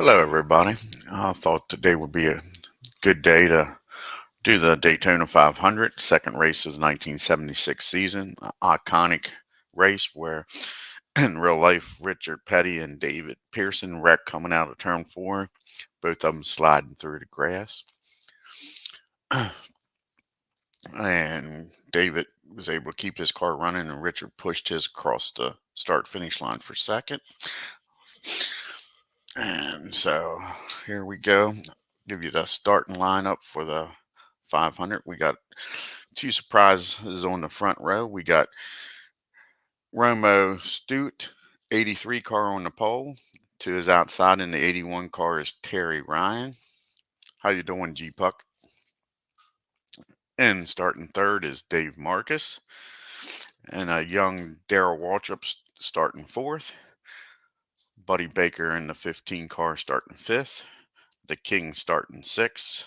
Hello, everybody. I thought today would be a good day to do the Daytona 500. Second race of the 1976 season. Iconic race where, in real life, Richard Petty and David Pearson wrecked coming out of turn four, both of them sliding through the grass. And David was able to keep his car running, and Richard pushed his across the start finish line for second. And so here we go. Give you the starting lineup for the 500. We got two surprises on the front row. We got Romo Stewart, 83 car on the pole. To his outside in the 81 car is Terry Ryan. How you doing, G Puck? And starting third is Dave Marcus. And a young Darrell Waltrip starting fourth. Buddy Baker in the 15 car starting fifth. The King starting sixth.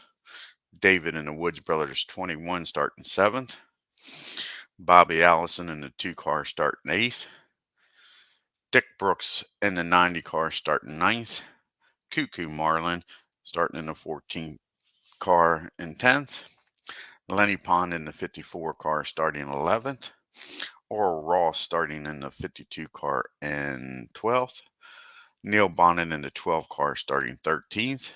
David and the Woods Brothers 21 starting seventh. Bobby Allison in the 2 car starting eighth. Dick Brooks in the 90 car starting ninth. Cuckoo Marlin starting in the 14 car in 10th. Lenny Pond in the 54 car starting 11th. Oral Ross starting in the 52 car in 12th. Neil Bonnet in the 12 car starting 13th.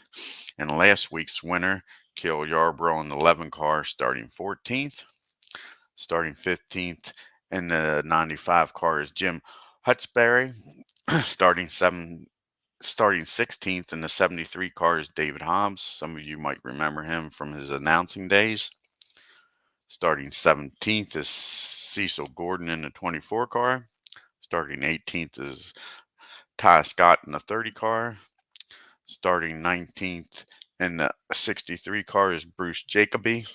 And last week's winner, Cale Yarborough in the 11 car starting 14th. Starting 15th in the 95 car is Jim Hutsberry. starting 16th in the 73 car is David Hobbs. Some of you might remember him from his announcing days. Starting 17th is Cecil Gordon in the 24 car. Starting 18th is Ty Scott in the 30 car. Starting 19th in the 63 car is Bruce Jacoby.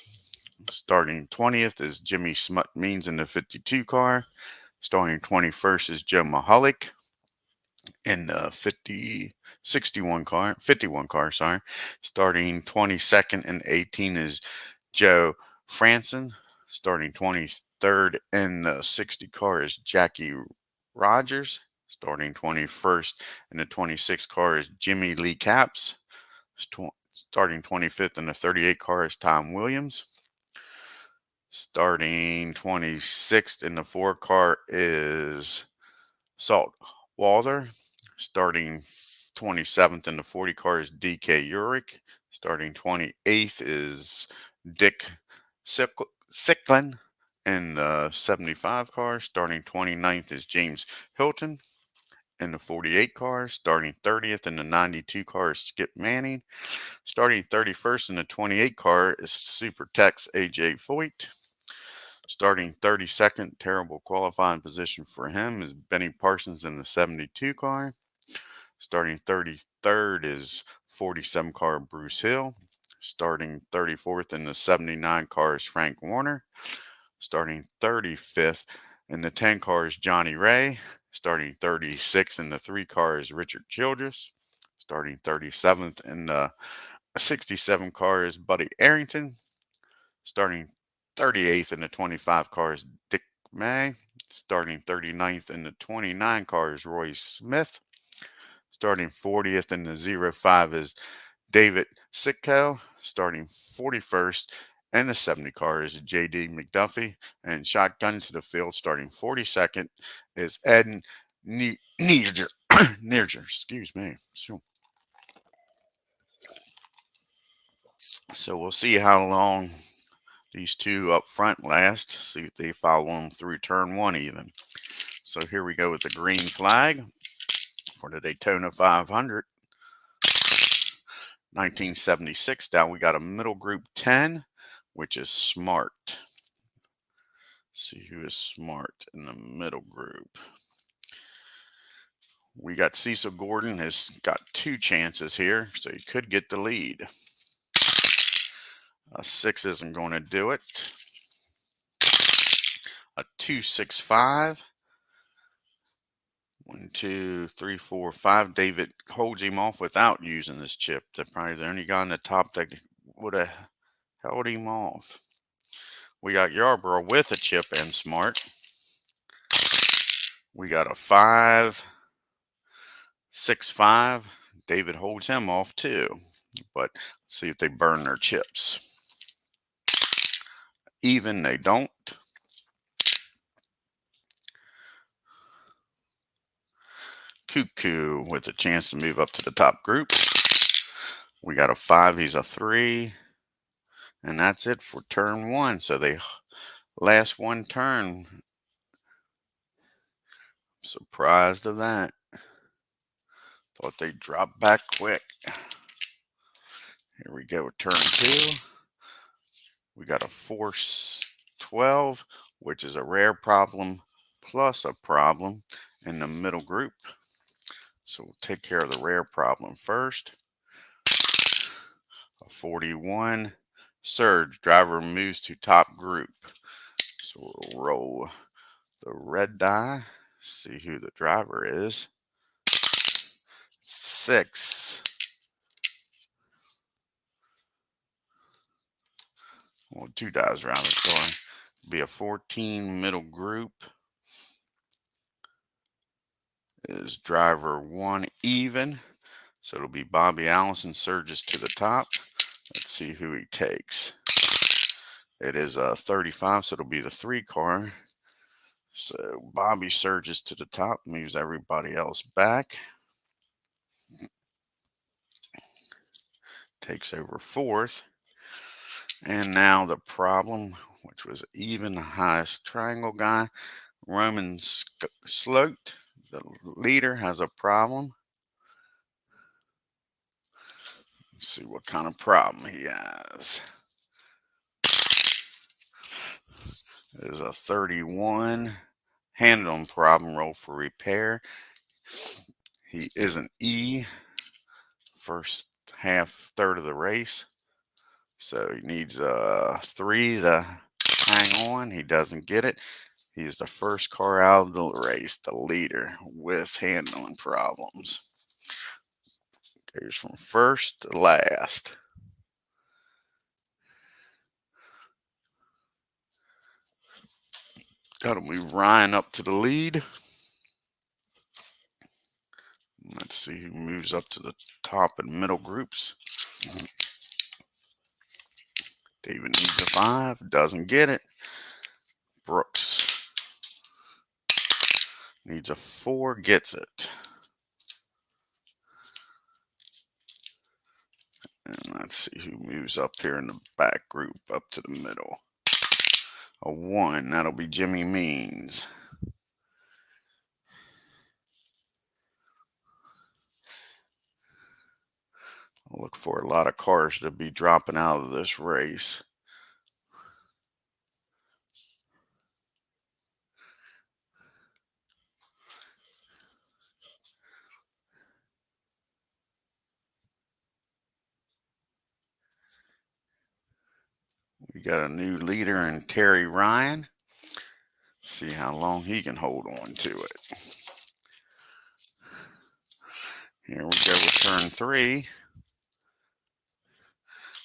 Starting 20th is Jimmy Smut Means in the 52 car. Starting 21st is Joe Mahalik in the 51 car, sorry. Starting 22nd and 18 is Joe Franson. Starting 23rd in the 60 car is Jackie Rogers. Starting 21st in the 26 car is Jimmy Lee Capps. Starting 25th in the 38 car is Tom Williams. Starting 26th in the 4 car is Salt Walther. Starting 27th in the 40 car is DK Urich. Starting 28th is Dick Sicklin in the 75 car. Starting 29th is James Hilton in the 48 car. Starting 30th in the 92 car is Skip Manning. Starting 31st in the 28 car is Super Tex AJ Foyt. Starting 32nd, terrible qualifying position for him, is Benny Parsons in the 72 car. Starting 33rd is 47 car Bruce Hill. Starting 34th in the 79 car is Frank Warner. Starting 35th in the 10 car is Johnny Ray. Starting 36th in the 3 car is Richard Childress. Starting 37th in the 67 car is Buddy Arrington. Starting 38th in the 25 car is Dick May. Starting 39th in the 29 car is Roy Smith. Starting 40th in the 05 is David Sitko. Starting 41st in the 70 car is J.D. McDuffie. And shotgun to the field starting 42nd is Ed Nierger. Excuse me. So we'll see how long these two up front last. See if they follow them through turn one even. So here we go with the green flag for the Daytona 500. 1976. Now we got a middle group 10, which is Smart. Let's see who is Smart in the middle group. We got Cecil Gordon has got 2 chances here, so he could get the lead. A 6 isn't going to do it. A 2-6-5. 1, 2, 3, 4, 5. David holds him off without using this chip. That's probably the only guy on the top that would have held him off. We got Yarborough with a chip and Smart. We got a 5, 6, 5. David holds him off too. But see if they burn their chips. Even, they don't. Cuckoo with a chance to move up to the top group. We got a 5, he's a 3. And that's it for turn 1. So they last one turn. Surprised of that. Thought they'd drop back quick. Here we go with turn 2. We got a force 12, which is a rare problem plus a problem in the middle group. So we'll take care of the rare problem first. A 41. Surge. Driver moves to top group. So we'll roll the red die. See who the driver is. 6. Well, 2 dies rather. Sorry. Be a 14 middle group. Is driver 1 even. So it'll be Bobby Allison surges to the top. Let's see who he takes. It is a 35, so it'll be the 3 car. So Bobby surges to the top, moves everybody else back. Takes over 4th. And now the problem, which was even, the highest triangle guy, Roman Sloat, the leader, has a problem. Let's see what kind of problem he has. There's a 31. Handle problem, roll for repair. He is an E. First half, third of the race. So he needs a 3 to hang on. He doesn't get it. He's the first car out of the race, the leader, with handling problems. Goes from first to last. Got to move Ryan up to the lead. Let's see who moves up to the top and middle groups. David needs a 5, doesn't get it. Brooks needs a 4, gets it. And let's see who moves up here in the back group up to the middle. A 1, that'll be Jimmy Means. I'll look for a lot of cars to be dropping out of this race. We got a new leader in Terry Ryan. See how long he can hold on to it. Here we go with turn 3.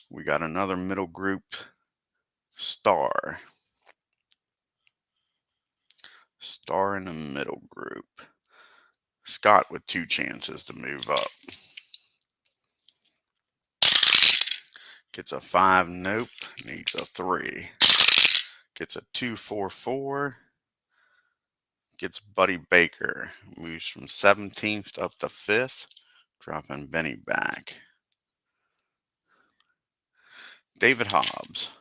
We got another middle group star. Star in the middle group. Scott with 2 chances to move up. Gets a 5, nope. Needs a 3. Gets a 2, 4, 4. Gets Buddy Baker. Moves from 17th up to 5th. Dropping Benny back. David Hobbs.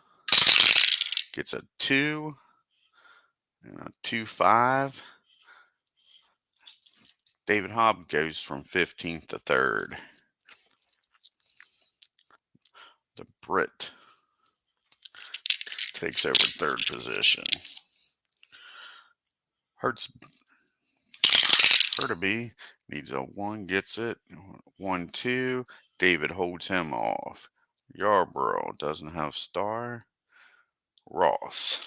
Gets a 2. And a 2, 5. David Hobbs goes from 15th to 3rd. The Brit takes over 3rd position. Hurtaby needs a 1, gets it. 1, 2. David holds him off. Yarborough doesn't have star. Ross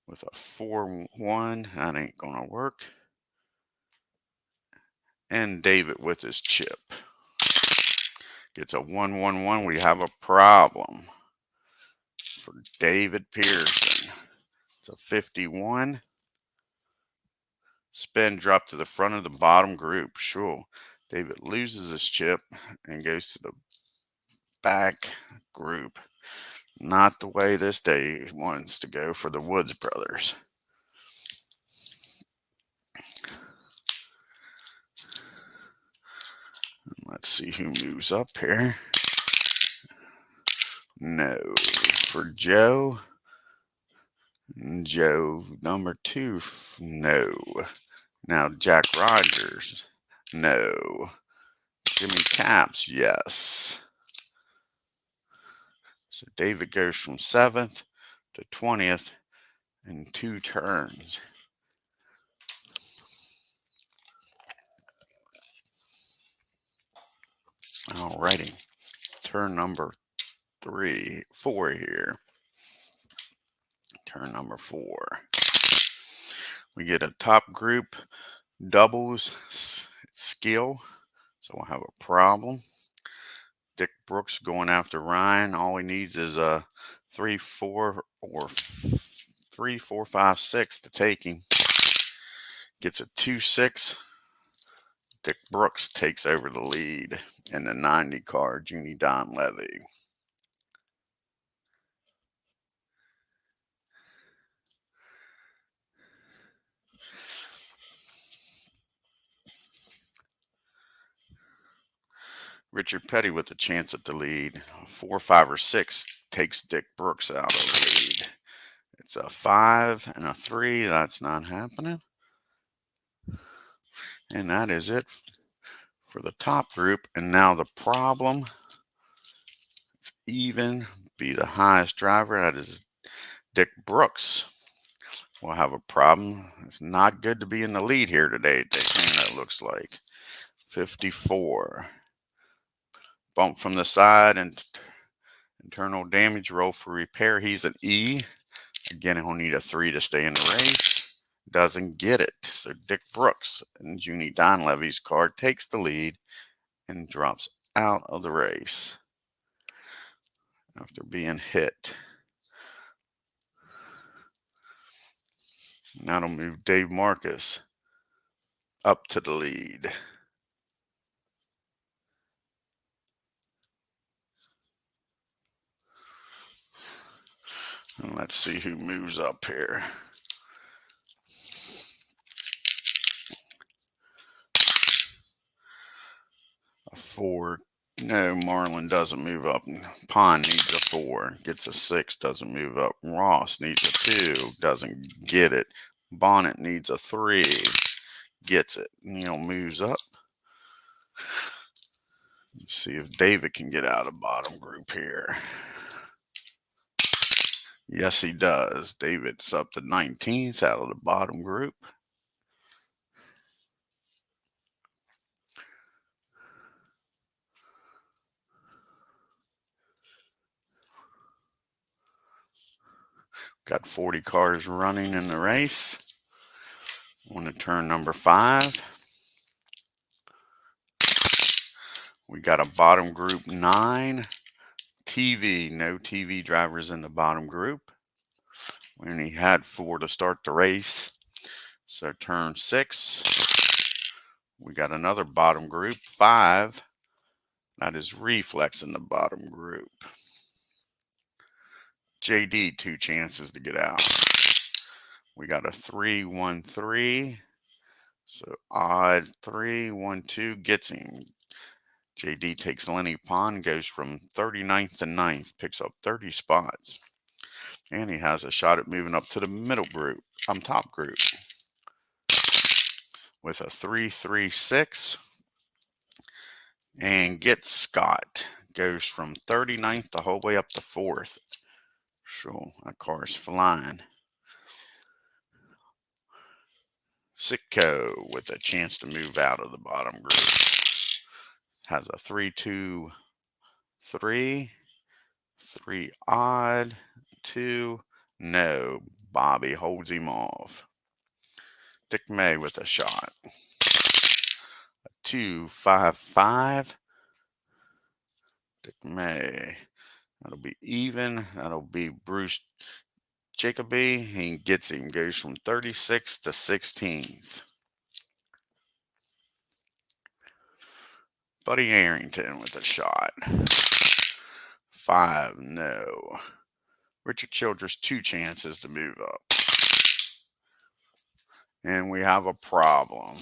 with a 4, 1. That ain't gonna work. And David with his chip. Gets a 1, 1, 1. We have a problem for David Pearson. It's a 51. Spin drop to the front of the bottom group. Sure. David loses his chip and goes to the back group. Not the way this day wants to go for the Woods brothers. Let's see who moves up here. No. For Joe. Joe, number 2. No. Now Jack Rogers. No. Jimmy Caps. Yes. So David goes from 7th to 20th in 2 turns. Alrighty. Turn number 4 here. Turn number 4. We get a top group doubles skill. So we'll have a problem. Dick Brooks going after Ryan. All he needs is a 3, 4, or 3, 4, 5, 6 to take him. Gets a 2, 6. Dick Brooks takes over the lead in the 90 car Junie Donlevy. Richard Petty with a chance at the lead. 4, 5, or 6 takes Dick Brooks out of the lead. It's a 5 and a 3. That's not happening. And that is it for the top group. And now the problem. It's even. Be the highest driver. That is Dick Brooks. We'll have a problem. It's not good to be in the lead here today at Daytona, it looks like. 54. Bump from the side and internal damage. Roll for repair. He's an E. Again, he'll need a 3 to stay in the race. Doesn't get it. So Dick Brooks and Junie Donlevy's car takes the lead and drops out of the race after being hit. Now it'll move Dave Marcus up to the lead. And let's see who moves up here. A 4. No, Marlin doesn't move up. Pond needs a 4. Gets a 6. Doesn't move up. Ross needs a 2. Doesn't get it. Bonnet needs a 3. Gets it. Neal moves up. Let's see if David can get out of bottom group here. Yes, he does. David's up to 19th out of the bottom group. Got 40 cars running in the race. On to turn number 5. We got a bottom group 9. TV. No TV drivers in the bottom group. We only had 4 to start the race. So turn 6. We got another bottom group 5. That is Reflex in the bottom group. JD 2 chances to get out. We got a 3, 1, 3. So odd 3, 1, 2 gets him. JD takes Lenny Pond, goes from 39th to 9th, picks up 30 spots. And he has a shot at moving up to the middle group, top group. With a 3, 3, 6. And gets Scott. Goes from 39th the whole way up to 4th. So that car's flying. Sitco with a chance to move out of the bottom group. Has a 3, 2, 3. 3 odd. 2. No. Bobby holds him off. Dick May with a shot. A 2, 5, 5. Dick May. That'll be even. That'll be Bruce Jacoby. He gets him. Goes from 36th to 16th. Buddy Arrington with a shot. 5, no. Richard Childress, 2 chances to move up. And we have a problem.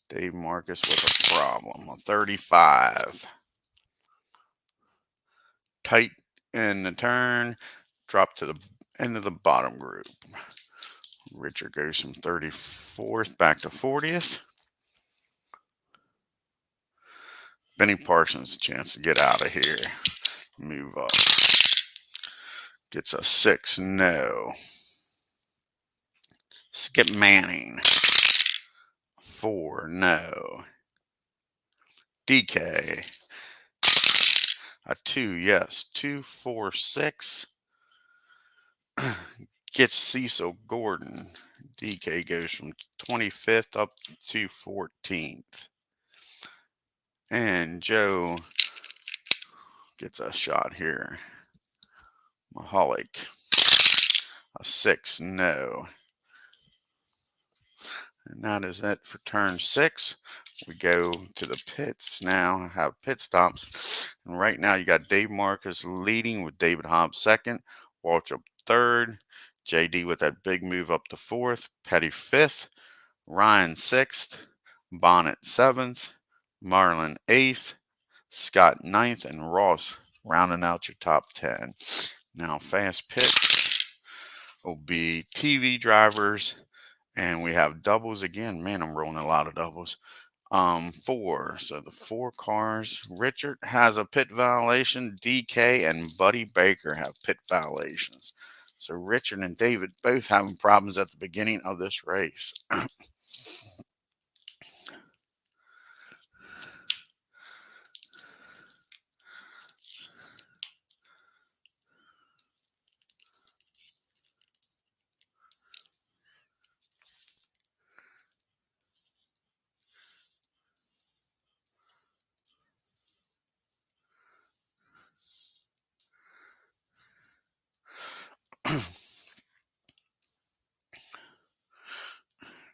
Dave Marcus with a problem. A 35. Tight in the turn. Drop to the end of the bottom group. Richard goes from 34th back to 40th. Benny Parsons, a chance to get out of here. Move up. Gets a 6, no. Skip Manning. 4, no. DK. A 2, yes. 2, 4, 6. Gets Cecil Gordon. DK goes from 25th up to 14th. And Joe gets a shot here. Mahalik. A 6, no. And that is it for turn 6. We go to the pits now, have pit stops. And right now you got Dave Marcus leading with David Hobbs second, Waltrip third, JD with that big move up to 4th, Petty 5th, Ryan 6th, Bonnet 7th, Marlin 8th, Scott 9th, and Ross rounding out your top 10. Now fast pits will be TV drivers, and we have doubles again. Man, I'm rolling a lot of doubles. 4. So the 4 cars. Richard has a pit violation. DK and Buddy Baker have pit violations. So Richard and David both having problems at the beginning of this race.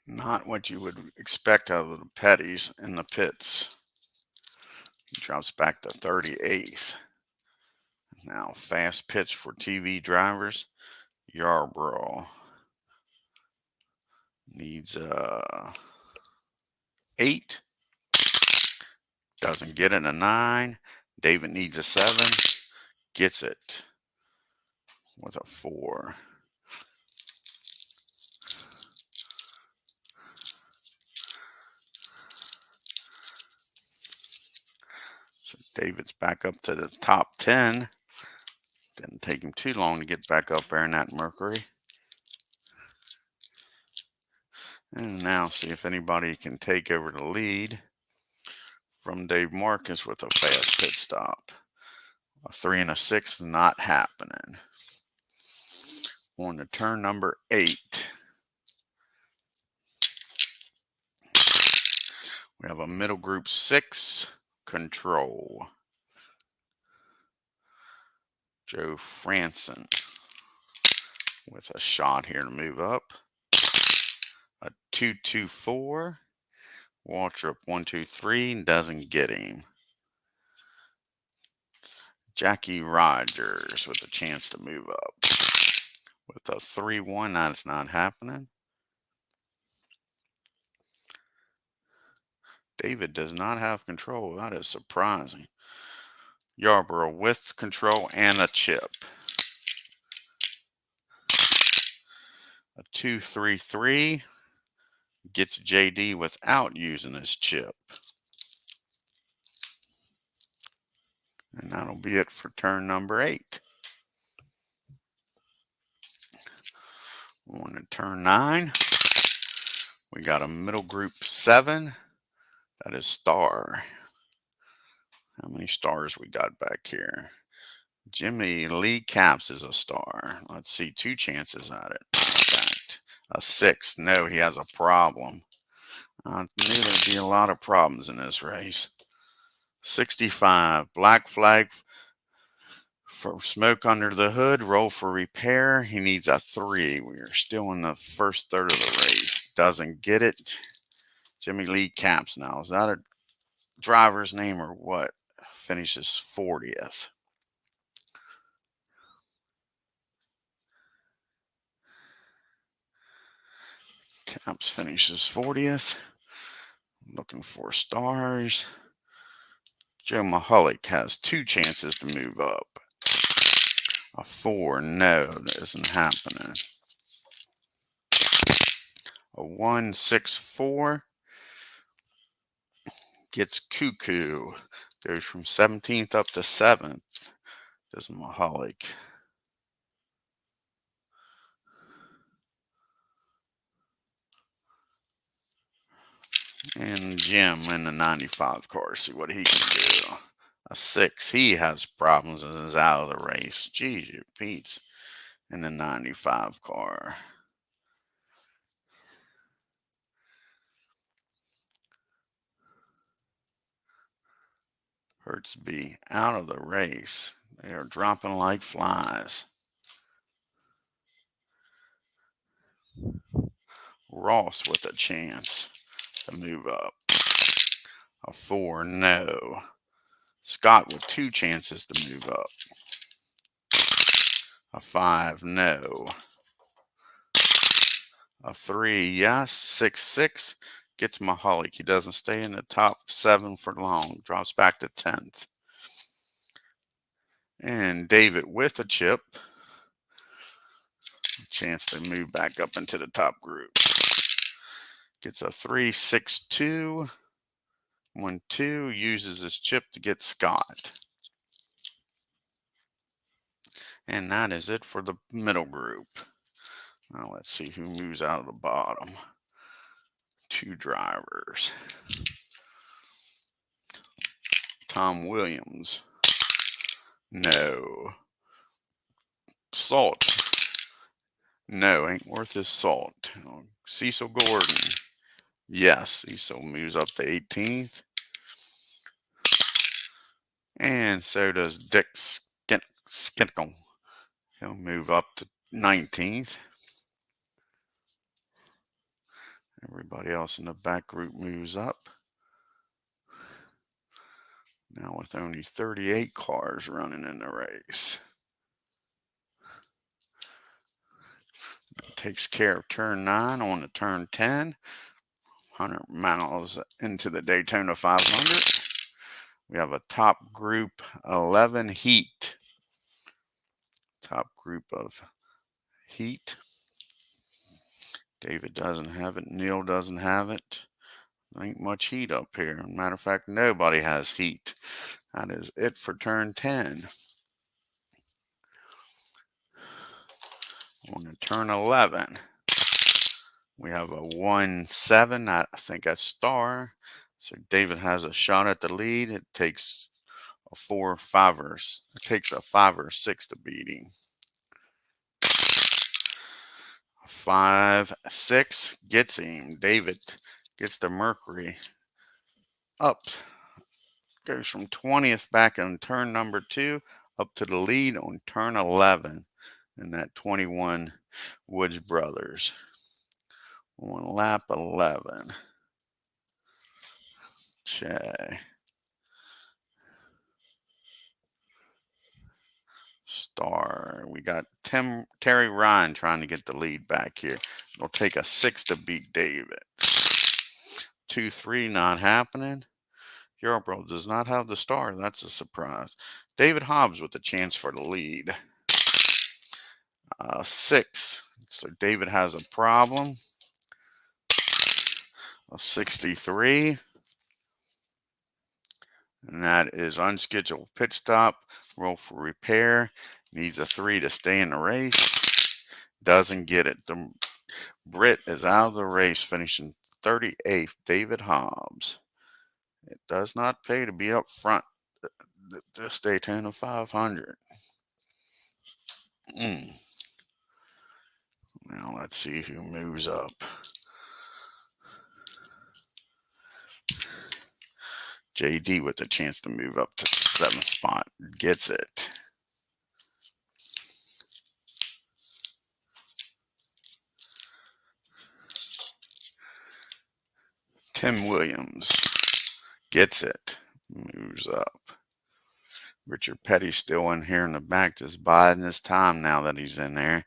Not what you would expect out of the Petties in the pits. He drops back to 38th. Now fast pitch for TV drivers. Yarborough needs 8. Doesn't get it, a 9. David needs a 7. Gets it with a 4. So David's back up to the top 10. Didn't take him too long to get back up there in that Mercury. And now see if anybody can take over the lead from Dave Marcus with a fast pit stop. A 3 and a 6 not happening. On to turn number 8. We have a middle group 6 control. Joe Franson with a shot here to move up. A 2-2-4. Waltrip 1-2-3 doesn't get him. Jackie Rogers with a chance to move up. With a 3-1, that's not happening. David does not have control. That is surprising. Yarborough with control and a chip. A 2-3-3 gets JD without using his chip. And that'll be it for turn number 8. On to turn 9. We got a middle group 7. That is Star. How many stars we got back here? Jimmy Lee Caps is a star. Let's see, 2 chances at it. In fact, a 6. No, he has a problem. I knew there'd be a lot of problems in this race. 65. Black flag for smoke under the hood. Roll for repair. He needs a 3. We are still in the first third of the race. Doesn't get it. Jimmy Lee Caps now. Is that a driver's name or what finishes 40th? Caps finishes 40th. Looking for stars. Joe Mahalik has 2 chances to move up. A 4, no, that isn't happening. A 1, 6, 4 gets Cuckoo. Goes from 17th up to 7th. Does Mahalik. And Jim in the 95 car. See what he can do. A 6. He has problems and is out of the race. Geez, you Pete's in the 95 car. Hurts be out of the race. They are dropping like flies. Ross with a chance to move up. A 4, no. Scott with 2 chances to move up. A 5, no. A 3, yes. 6, 6 gets Mahalik. He doesn't stay in the top 7 for long. Drops back to 10th. And David with a chip. Chance to move back up into the top group. Gets a 3, 6, 2. 1, 2. Uses his chip to get Scott. And that is it for the middle group. Now let's see who moves out of the bottom. 2 drivers. Tom Williams. No. Salt. No, ain't worth his salt. Cecil Gordon. Yes, Cecil moves up to 18th. And so does Dick Skinkle. He'll move up to 19th. Everybody else in the back group moves up. Now with only 38 cars running in the race. Takes care of turn 9 on to turn 10. 100 miles into the Daytona 500. We have a top group 11 heat. Top group of heat. David doesn't have it. Neil doesn't have it. Ain't much heat up here. Matter of fact, nobody has heat. That is it for turn 10. On to turn 11. We have a 1-7. I think that's star. So David has a shot at the lead. It takes a 4, 5, or it takes a 5 or 6 to beat him. 5, 6 gets him. David gets the Mercury up. Goes from 20th back on turn number 2 up to the lead on turn 11 in that 21 Woods Brothers. On lap 11. Che. Star. We got Terry Ryan trying to get the lead back here. It'll take a 6 to beat David. 2, 3 not happening. Yarbrough does not have the star. That's a surprise. David Hobbs with a chance for the lead. 6. So David has a problem. A 63. And that is unscheduled pit stop. Roll for repair. Needs a 3 to stay in the race. Doesn't get it. The Brit is out of the race, finishing 38th. David Hobbs. It does not pay to be up front this Daytona 500. Now let's see who moves up. JD with a chance to move up to the 7th spot. Gets it. Tim Williams gets it. Moves up. Richard Petty's still in here in the back, just biding his time now that he's in there.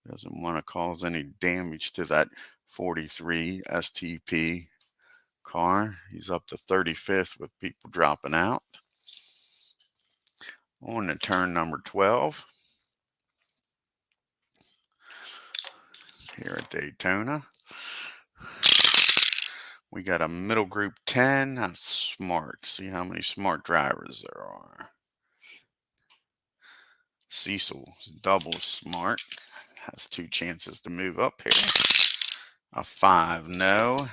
Doesn't want to cause any damage to that 43 STP car. He's up to 35th with people dropping out. On to turn number 12 here at Daytona. We got a middle group 10. That's smart. See how many smart drivers there are. Cecil's double smart. Has 2 chances to move up here. A 5, no.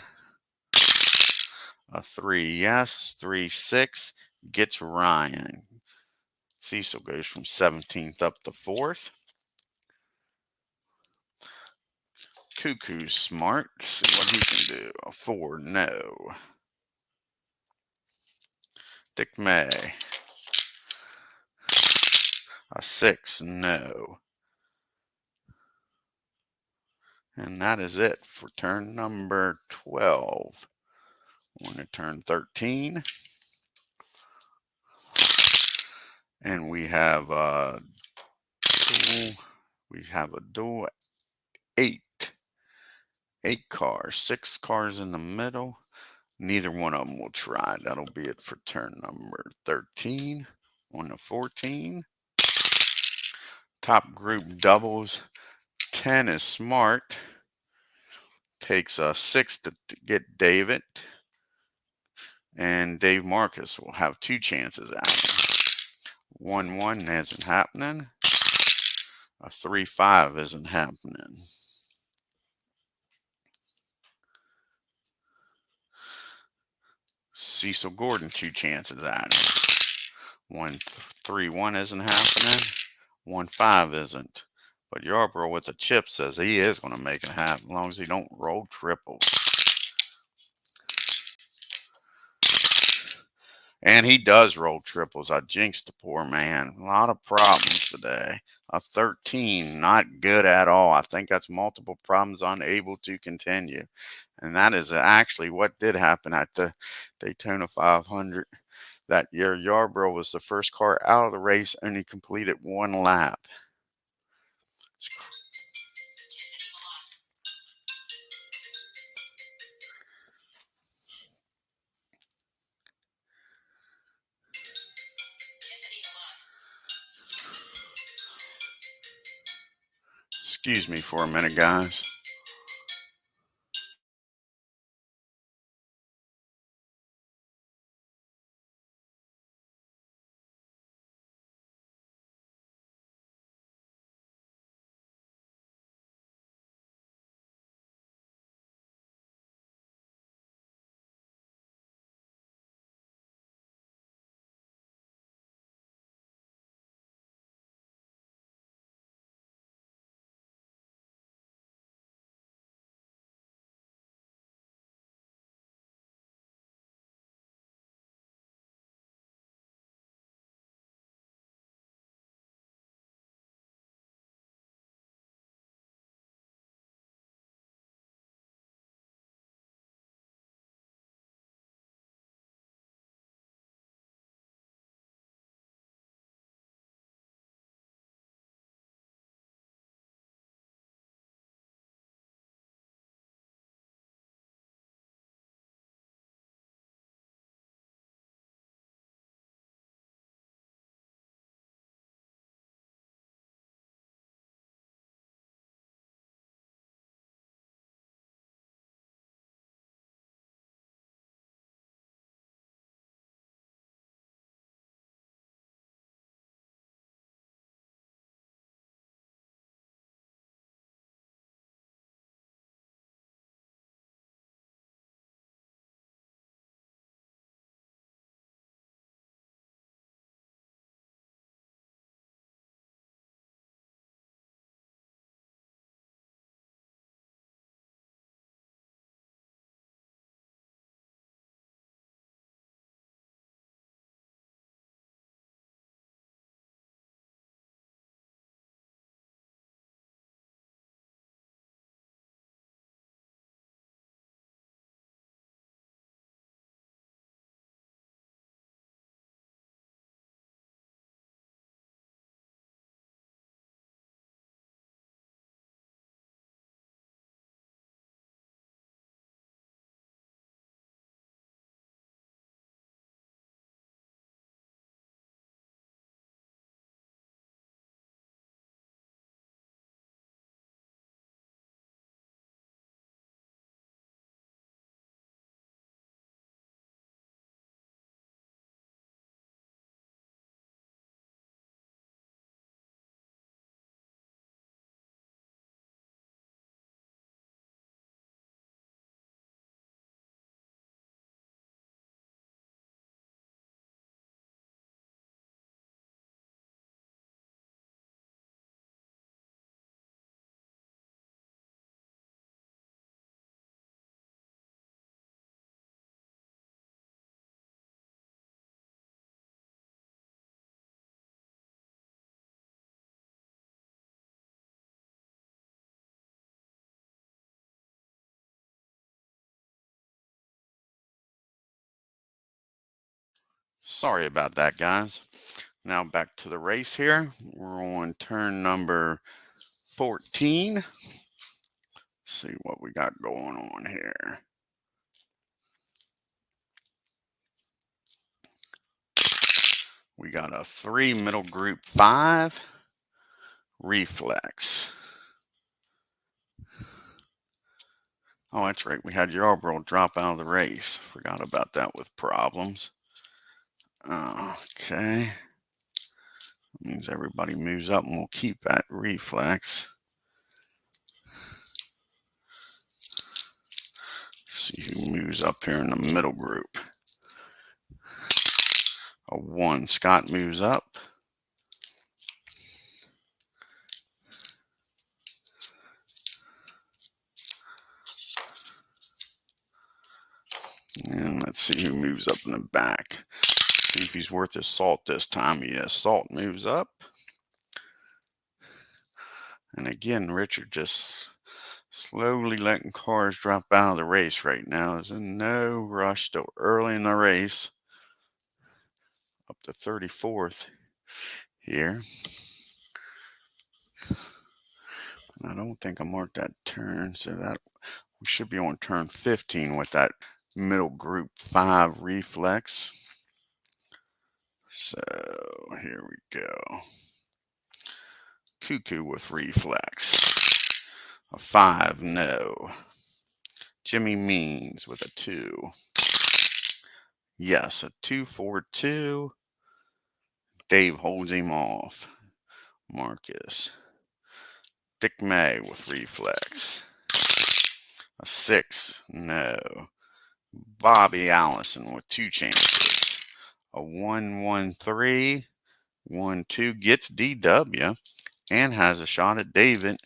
A 3, yes. 3, 6 gets Ryan. Cecil goes from 17th up to 4th. Cuckoo's smart. Let's see what he can do. A 4, no. Dick May. A 6, no. And that is it for turn number 12. We're going to turn 13. And we have a dual 8 cars, 6 cars in the middle. Neither one of them will try. That'll be it for turn number 13. On to 14. Top group doubles. 10 is smart. Takes a 6 to get David. And Dave Marcus will have 2 chances at it. 1-1 isn't happening. A 3-5 isn't happening. Cecil Gordon, 2 chances at it. 1-3-1 isn't happening. 1-5 isn't. But Yarborough with the chip says he is going to make it happen as long as he don't roll triples. And he does roll triples. I jinxed the poor man. A lot of problems today. A 13, not good at all. I think that's multiple problems, unable to continue. And that is actually what did happen at the Daytona 500 that year. Yarborough was the first car out of the race, only completed 1 lap. Excuse me for a minute, guys. Sorry about that, guys. Now back to the race here. We're on turn number 14. Let's see what we got going on here. We got a 3 middle group 5 reflex. Oh, that's right. We had Yarborough drop out of the race. Forgot about that with problems. Okay. That means everybody moves up and we'll keep that reflex. See who moves up here in the middle group. A 1. Scott moves up. And let's see who moves up in the back. See if he's worth his salt this time. Yes, Salt moves up. And again, Richard just slowly letting cars drop out of the race right now. There's no rush, still early in the race. Up to 34th here. And I don't think I marked that turn, so that we should be on turn 15 with that middle group 5 reflex. So here we go. Cuckoo with reflex. A 5, no. Jimmy Means with a 2. Yes, a 2-4-2. Dave holds him off. Marcus. Dick May with reflex. A 6, no. Bobby Allison with 2 chances. A 1-1-3. 1-2 gets DW and has a shot at David.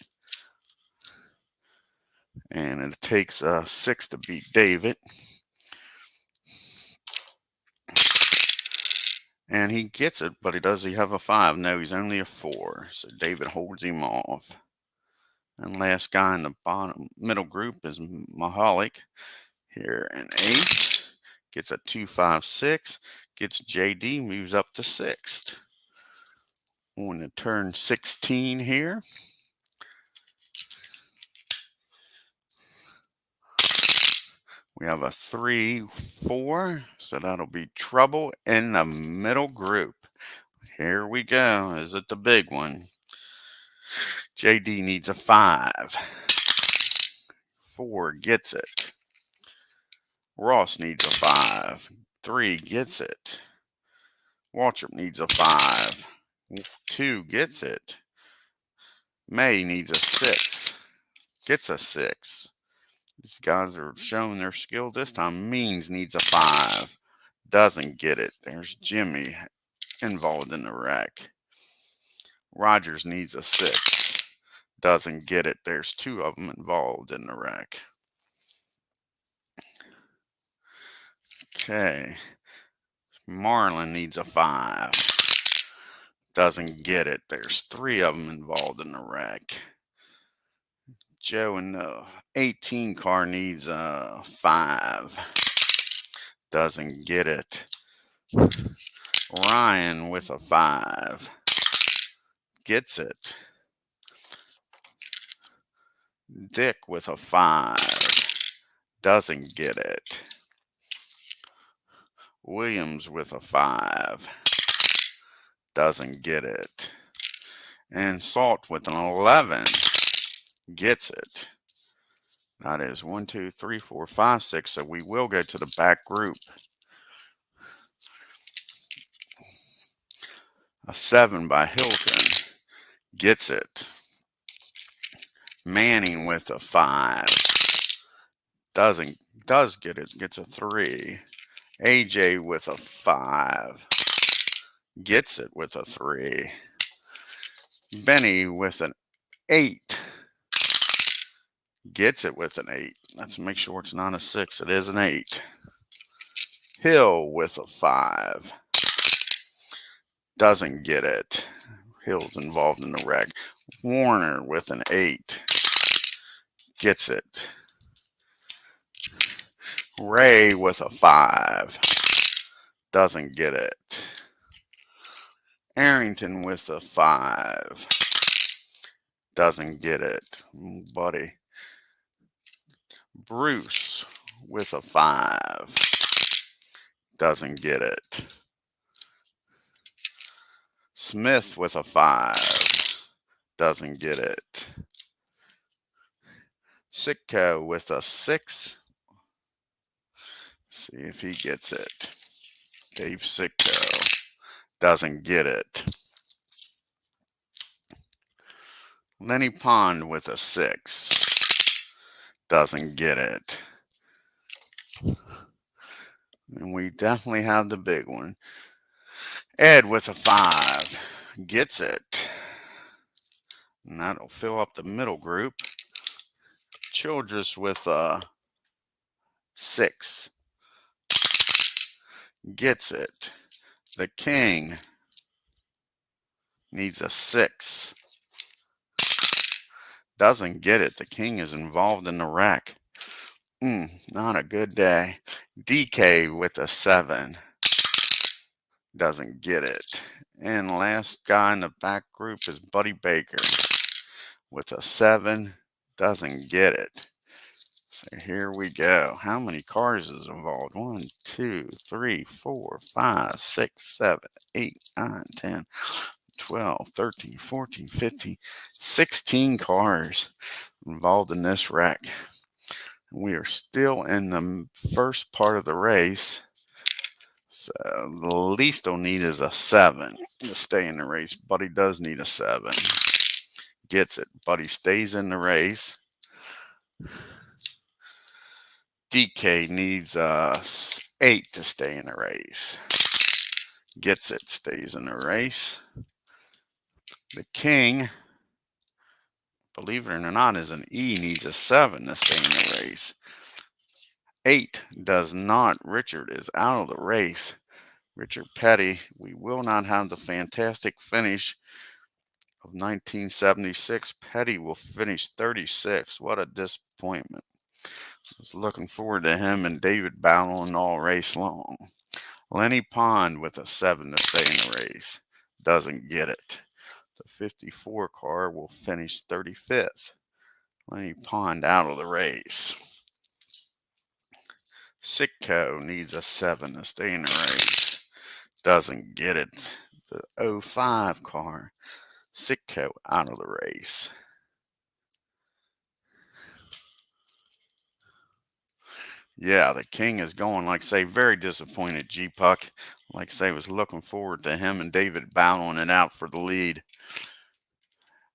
And it takes a 6 to beat David. And he gets it, but does he have a 5? No, he's only a 4. So David holds him off. And last guy in the bottom middle group is Mahalik. Here an 8. Gets a 2-5-6. Gets JD, moves up to 6th. On to turn 16 here. We have a 3-4, so that'll be trouble in the middle group. Here we go. Is it the big one? JD needs a 5. 4 gets it. Ross needs a 5. 3 gets it. Waltrip needs a 5. 2 gets it. May needs a 6. Gets a 6. These guys are showing their skill this time. Means needs a 5. Doesn't get it. There's Jimmy involved in the wreck. Rogers needs a 6. Doesn't get it. There's 2 of them involved in the wreck. Okay. Marlin needs a 5. Doesn't get it. There's 3 of them involved in the wreck. Joe in the 18 car needs a 5. Doesn't get it. Ryan with a 5. Gets it. Dick with a 5. Doesn't get it. Williams with a 5. Doesn't get it. And Salt with an 11. Gets it. That is 1, 2, 3, 4, 5, 6. So we will go to the back group. A 7 by Hilton. Gets it. Manning with a 5. Does get it. Gets a 3. AJ with a 5. Gets it with a 3. Benny with an 8. Gets it with an 8. Let's make sure it's not a 6. It is an 8. Hill with a 5. Doesn't get it. Hill's involved in the wreck. Warner with an 8. Gets it. Ray with a 5. Doesn't get it. Arrington with a 5. Doesn't get it. Buddy. Bruce with a 5. Doesn't get it. Smith with a 5. Doesn't get it. Sitko with a 6. See if he gets it. Dave Sitko doesn't get it. Lenny Pond with a 6. Doesn't get it. And we definitely have the big one. Ed with a 5 gets it. And that'll fill up the middle group. Childress with a 6 gets it. The King needs a 6. Doesn't get it. The King is involved in the wreck. Not a good day. DK with a 7. Doesn't get it. And last guy in the back group is Buddy Baker with a 7. Doesn't get it. So here we go. How many cars is involved? 1, 2, 3, 4, 5, 6, 7, 8, 9, 10, 12, 13, 14, 15, 16 cars involved in this wreck. We are still in the first part of the race. So the least we'll need is a 7 to stay in the race. Buddy does need a 7. Gets it. Buddy stays in the race. DK needs a 8 to stay in the race. Gets it. Stays in the race. The King, believe it or not, is an E. Needs a 7 to stay in the race. 8 does not. Richard is out of the race. Richard Petty, we will not have the fantastic finish of 1976. Petty will finish 36. What a disappointment. I was looking forward to him and David battling all race long. Lenny Pond with a 7 to stay in the race. Doesn't get it. The 54 car will finish 35th. Lenny Pond out of the race. Sitko needs a 7 to stay in the race. Doesn't get it. The 05 car. Sitko out of the race. Yeah, the King is going, like say, very disappointed. G-Puck, like say, was looking forward to him and David battling it out for the lead.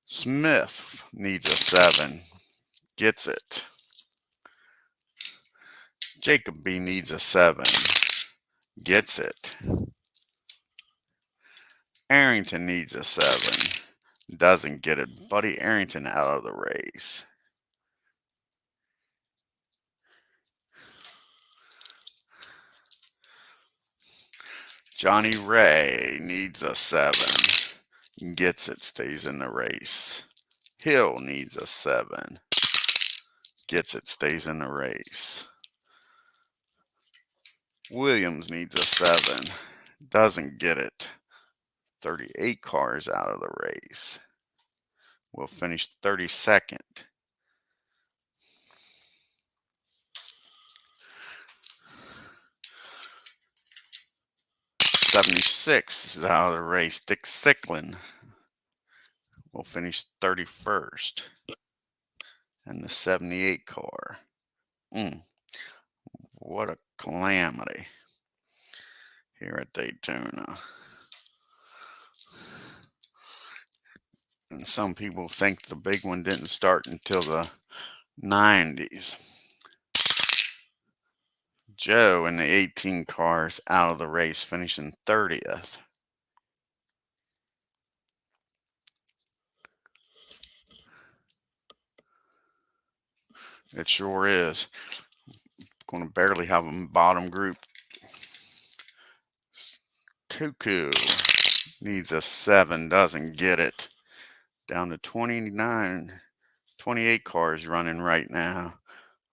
Smith needs a 7. Gets it. Jacob B needs a 7. Gets it. Arrington needs a 7. Doesn't get it. Buddy Arrington out of the race. Johnny Ray needs a 7. Gets it. Stays in the race. Hill needs a 7. Gets it. Stays in the race. Williams needs a 7. Doesn't get it. 38 cars out of the race. Will finish 32nd. '76 is out of the race. Dick Sicklin will finish 31st. And the 78 car. What a calamity here at Daytona. And some people think the big one didn't start until the 90s. Joe in the 18 cars out of the race, finishing 30th. It sure is. Going to barely have a bottom group. Cuckoo needs a 7, doesn't get it. Down to 28 cars running right now.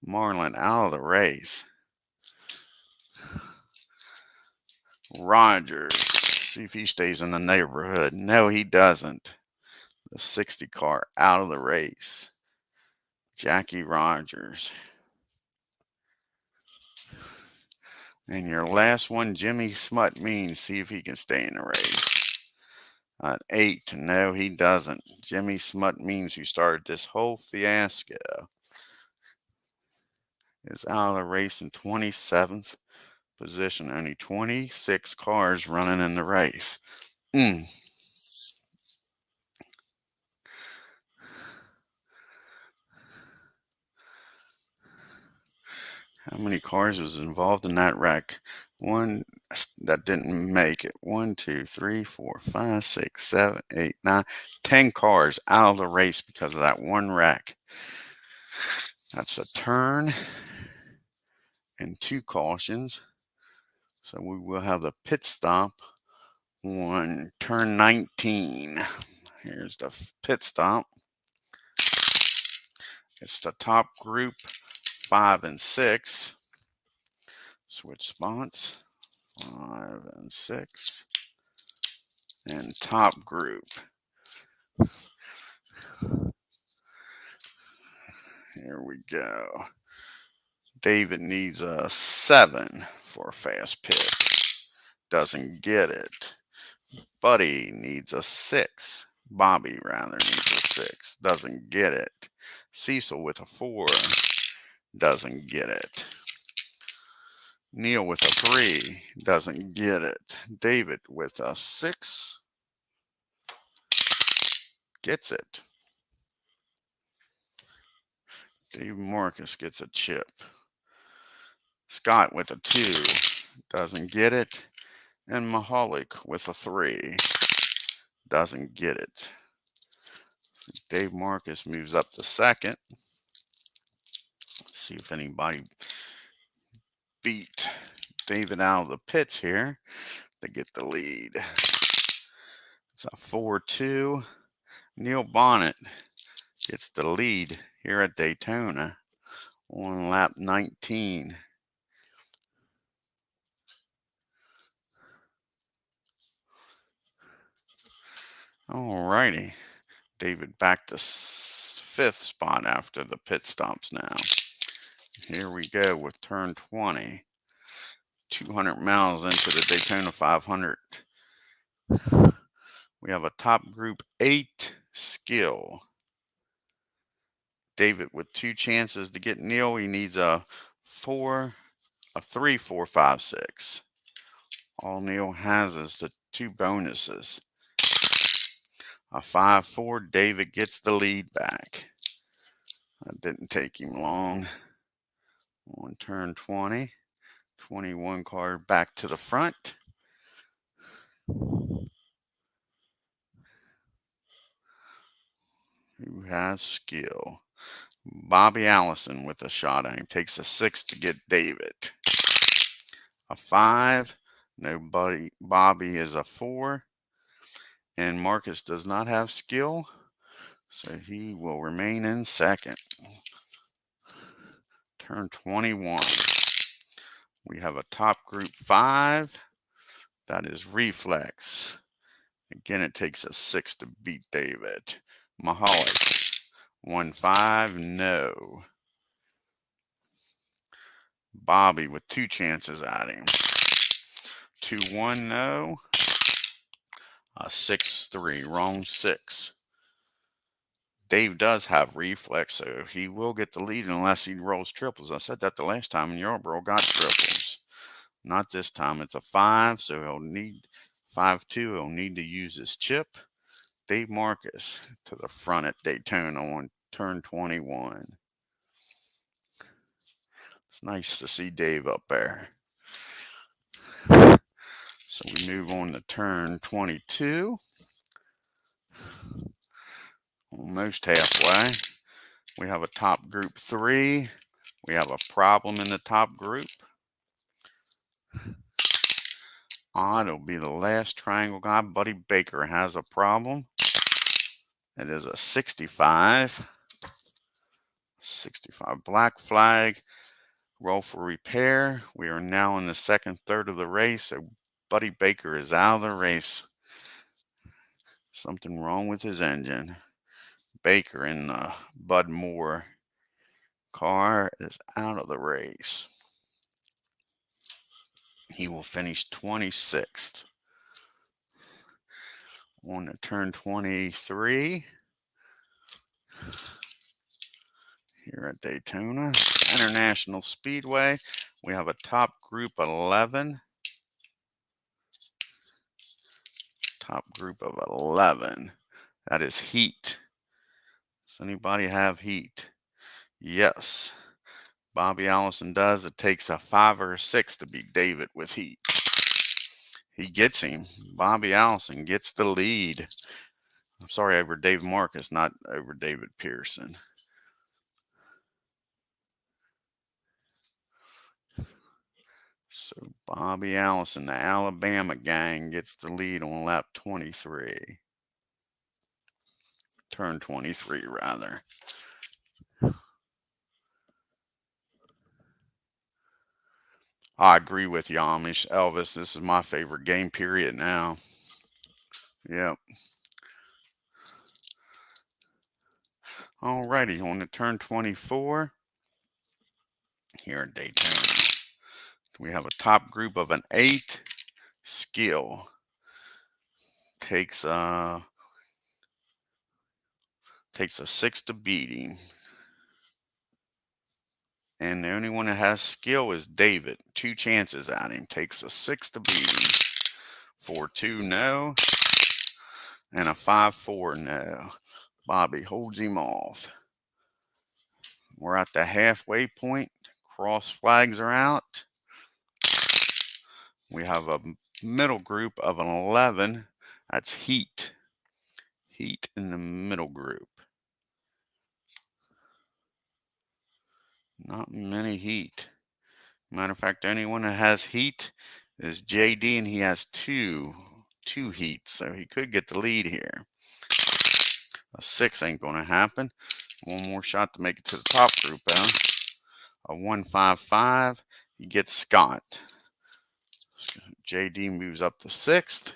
Marlin out of the race. Rogers. See if he stays in the neighborhood. No, he doesn't. The 60 car out of the race. Jackie Rogers. And your last one, Jimmy Smut Means. See if he can stay in the race. An 8. No, he doesn't. Jimmy Smut Means, who started this whole fiasco, is out of the race in 27th position. Only 26 cars running in the race. How many cars was involved in that wreck? One that didn't make it. 1, 2, 3, 4, 5, 6, 7, 8, 9, 10 cars out of the race because of that one wreck. That's a turn and 2 cautions. So we will have the pit stop on turn 19. Here's the pit stop. It's the top group 5 and 6. Switch spots. 5 and 6. And top group. Here we go. David needs a 7 for a fast pit. Doesn't get it. Buddy needs a 6. Bobby rather needs a 6. Doesn't get it. Cecil with a 4. Doesn't get it. Neil with a 3. Doesn't get it. David with a 6. Gets it. Dave Marcus gets a chip. Scott with a 2. Doesn't get it. And Mahalik with a 3. Doesn't get it. Dave Marcus moves up to second. Let's see if anybody beat David out of the pits here to get the lead. It's a 4-2. Neil Bonnet gets the lead here at Daytona on lap 19. Alrighty. David back to 5th spot after the pit stops now. Here we go with turn 20. 200 miles into the Daytona 500. We have a top group 8 skill. David with 2 chances to get Neil. He needs a 3, 4, 5, 6. All Neil has is the 2 bonuses. A 5, 4. David gets the lead back. That didn't take him long. On turn 20. 21 car back to the front. Who has skill? Bobby Allison with a shot aim. Takes a 6 to get David. A 5. Nobody. Bobby is a 4. And Marcus does not have skill, so he will remain in second. Turn 21. We have a top group 5. That is Reflex. Again, it takes a 6 to beat David. Mahalik. 1-5, no. Bobby with 2 chances at him. 2-1, no. 6-3, wrong 6. Dave does have Reflex, so he will get the lead unless he rolls triples. I said that the last time, and Yarborough got triples. Not this time. It's a 5, so he'll need 5-2. He'll need to use his chip. Dave Marcus to the front at Daytona on turn 21. It's nice to see Dave up there. So we move on to turn 22. Almost halfway. We have a top group 3. We have a problem in the top group. It'll be the last triangle guy. Buddy Baker has a problem. It is a 65. 65 black flag. Roll for repair. We are now in the second third of the race. So Buddy Baker is out of the race. Something wrong with his engine. Baker in the Bud Moore car is out of the race. He will finish 26th. On to turn 23 here at Daytona International Speedway. We have a top group 11. Top group of 11. That is heat. Does anybody have heat? Yes. Bobby Allison does. It takes a 5 or a 6 to beat David with heat. He gets him. Bobby Allison gets the lead. I'm sorry, over Dave Marcus, not over David Pearson. So Bobby Allison, the Alabama gang, gets the lead on lap 23. Turn 23, rather. I agree with you, Amish. Elvis, this is my favorite game period now. Yep. Alrighty, on to turn 24. Here at Daytona, we have a top group of an 8. Skill takes a 6 to beat him. And the only one that has skill is David. 2 chances at him. Takes a 6 to beat him. 4-2, no. And a 5-4, no. Bobby holds him off. We're at the halfway point. Cross flags are out. We have a middle group of an 11. That's heat. Heat in the middle group. Not many heat. Matter of fact, anyone that has heat is JD, and he has two heats, so he could get the lead here. A 6 ain't going to happen. One more shot to make it to the top group, though. A 155. He gets Scott. JD moves up to 6th,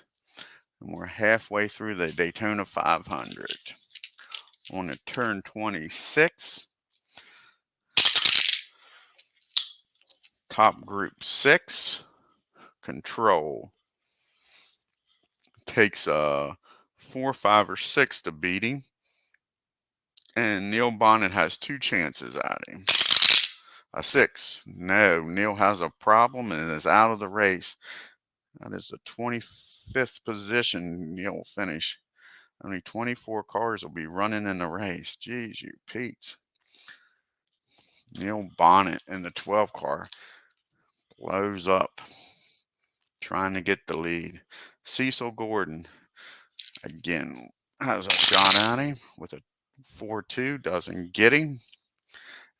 and we're halfway through the Daytona 500. On to turn 26. Top group 6. Control. Takes a 4, 5, or 6 to beat him. And Neil Bonnet has 2 chances at him. A 6. No, Neil has a problem and is out of the race. That is the 25th position Neil will finish. Only 24 cars will be running in the race. Jeez, you Pete's. Neil Bonnet in the 12 car blows up, trying to get the lead. Cecil Gordon, again, has a shot at him with a 4-2, doesn't get him.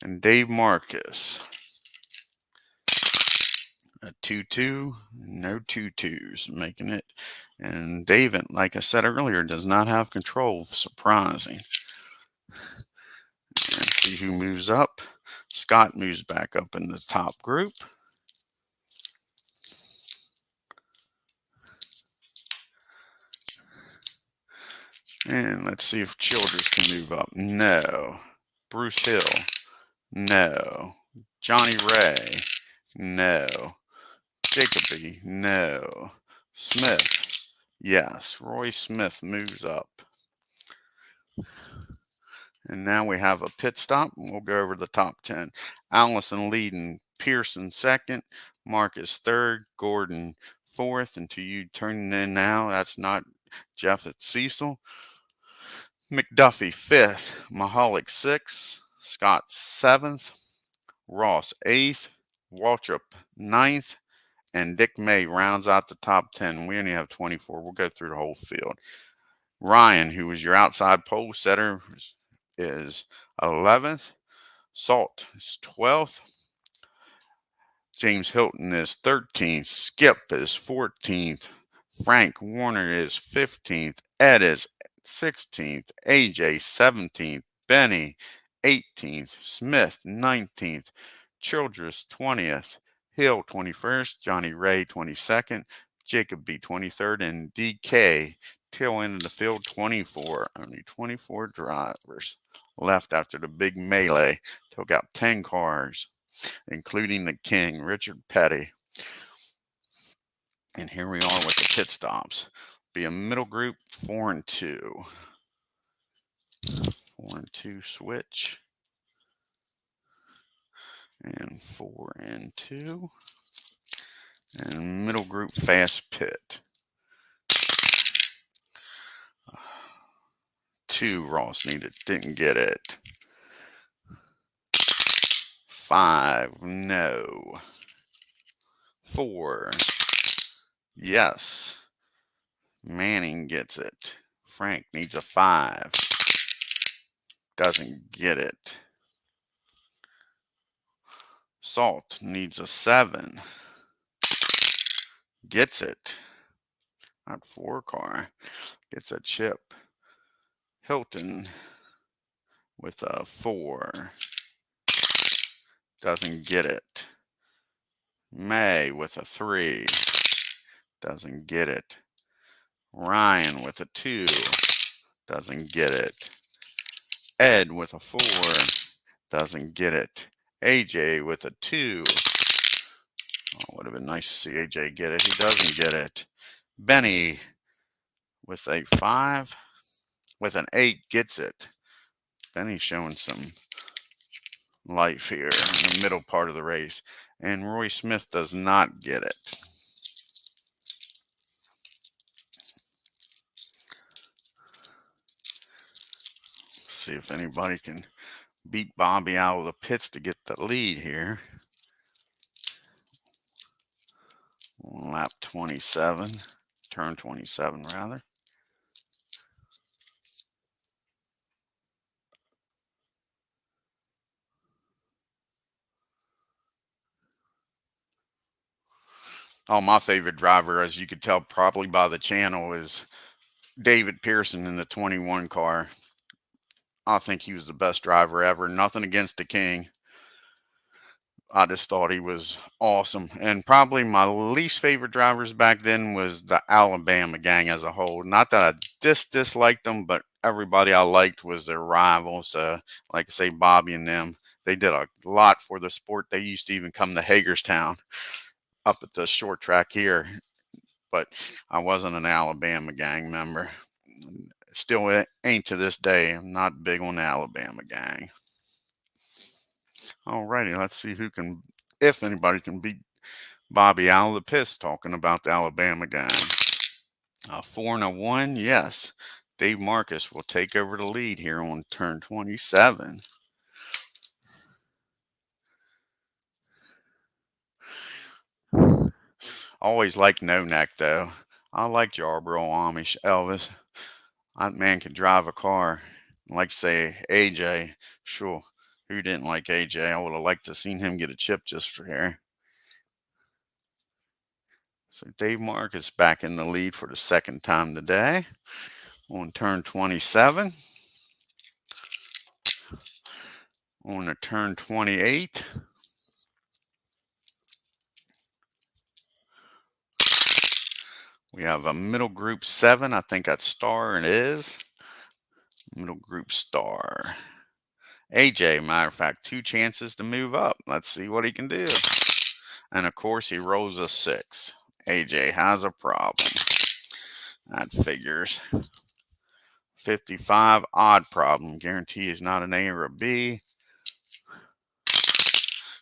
And Dave Marcus, a 2-2, no 2-2s, making it. And David, like I said earlier, does not have control. Surprising. And see who moves up. Scott moves back up in the top group. And let's see if Childress can move up. No. Bruce Hill. No. Johnny Ray. No. Jacoby. No. Smith. Yes. Roy Smith moves up. And now we have a pit stop. We'll go over the top 10. Allison leading. Pearson second. Marcus third. Gordon fourth. And to you turning in now, that's not Jeff, it's Cecil. McDuffie 5th, Mahalik 6th, Scott 7th, Ross 8th, Waltrip 9th, and Dick May rounds out the top 10. We only have 24. We'll go through the whole field. Ryan, who was your outside pole setter, is 11th. Salt is 12th. James Hilton is 13th. Skip is 14th. Frank Warner is 15th. Ed is 16th, AJ 17th, Benny 18th, Smith 19th, Childress 20th, Hill 21st, Johnny Ray 22nd, Jacob B. 23rd, and DK tail end of the field 24. Only 24 drivers left after the big melee. Took out 10 cars, including the king, Richard Petty. And here we are with the pit stops. Be a middle group 4 and 2. 4 and 2 switch. And 4 and 2. And middle group fast pit. 2 Ross needed, didn't get it. 5, no. 4, yes. Manning gets it. Frank needs a 5. Doesn't get it. Salt needs a 7. Gets it. Not 4 car. Gets a chip. Hilton with a 4. Doesn't get it. May with a 3. Doesn't get it. Ryan with a 2. Doesn't get it. Ed with a 4. Doesn't get it. AJ with a 2. Oh, would have been nice to see AJ get it. He doesn't get it. Benny with a 5. With an 8 gets it. Benny's showing some life here in the middle part of the race. And Roy Smith does not get it. See if anybody can beat Bobby out of the pits to get the lead here. Lap 27, turn 27 rather. Oh, my favorite driver, as you could tell probably by the channel, is David Pearson in the 21 car. I think he was the best driver ever. Nothing against the king. I just thought he was awesome. And probably my least favorite drivers back then was the Alabama gang as a whole. Not that I disliked them, but everybody I liked was their rivals. Like I say, Bobby and them. They did a lot for the sport. They used to even come to Hagerstown up at the short track here. But I wasn't an Alabama gang member. Still ain't to this day. I'm not big on the Alabama gang. Alrighty, let's see who can, if anybody can beat Bobby out of the pits, talking about the Alabama gang. 4 and a 1, yes. Dave Marcus will take over the lead here on turn 27. Always liked No Neck though. I like Yarborough Amish Elvis. That man could drive a car. Like say AJ, sure. Who didn't like AJ? I would have liked to seen him get a chip just for here. So Dave Marcus back in the lead for the second time today on turn 27. On the turn 28. We have a middle group 7. I think that's Star, and it is. Middle group Star. AJ, matter of fact, 2 chances to move up. Let's see what he can do. And of course, he rolls a 6. AJ has a problem. That figures. 55, odd problem. Guarantee is not an A or a B.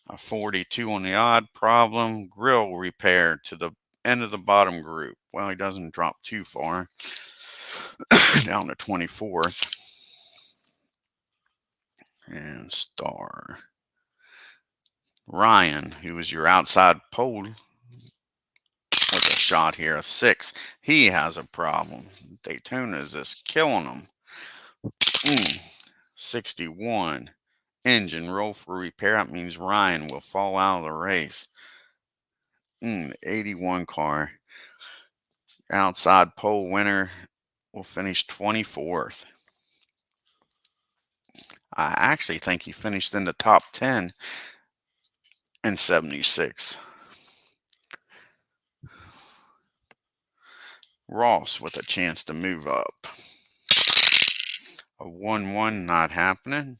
A 42 on the odd problem. Grill repair to the end of the bottom group. Well, he doesn't drop too far. Down to 24th. And Star. Ryan, who was your outside pole with a shot here, a 6. He has a problem. Daytona is just killing him. 61. Engine roll for repair. That means Ryan will fall out of the race. 81 car. Outside pole winner will finish 24th. I actually think he finished in the top 10 in 76. Ross with a chance to move up. A 1-1 not happening.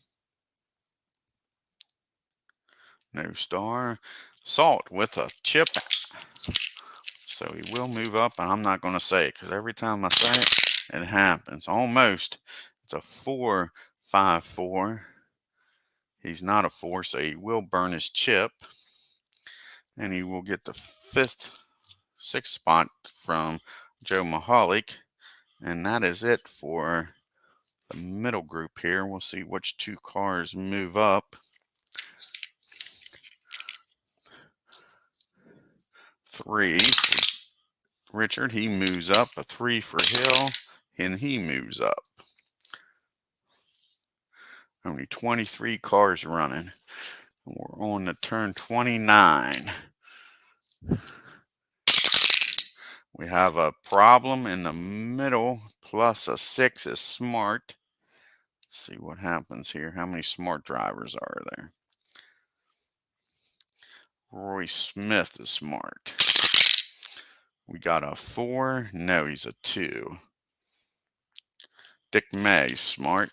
No star. Salt with a chip. So he will move up, and I'm not going to say it because every time I say it, it happens. Almost. It's a 4-5-4. He's not a 4, so he will burn his chip. And he will get the 5th, 6th spot from Joe Mahalik. And that is it for the middle group here. We'll see which 2 cars move up. 3 for Richard, he moves up. A 3 for Hill, and he moves up. Only 23 cars running. We're on to turn 29. We have a problem in the middle, plus a 6 is smart. Let's see what happens here. How many smart drivers are there? Roy Smith is smart. We got a 4. No, he's a 2. Dick May, smart.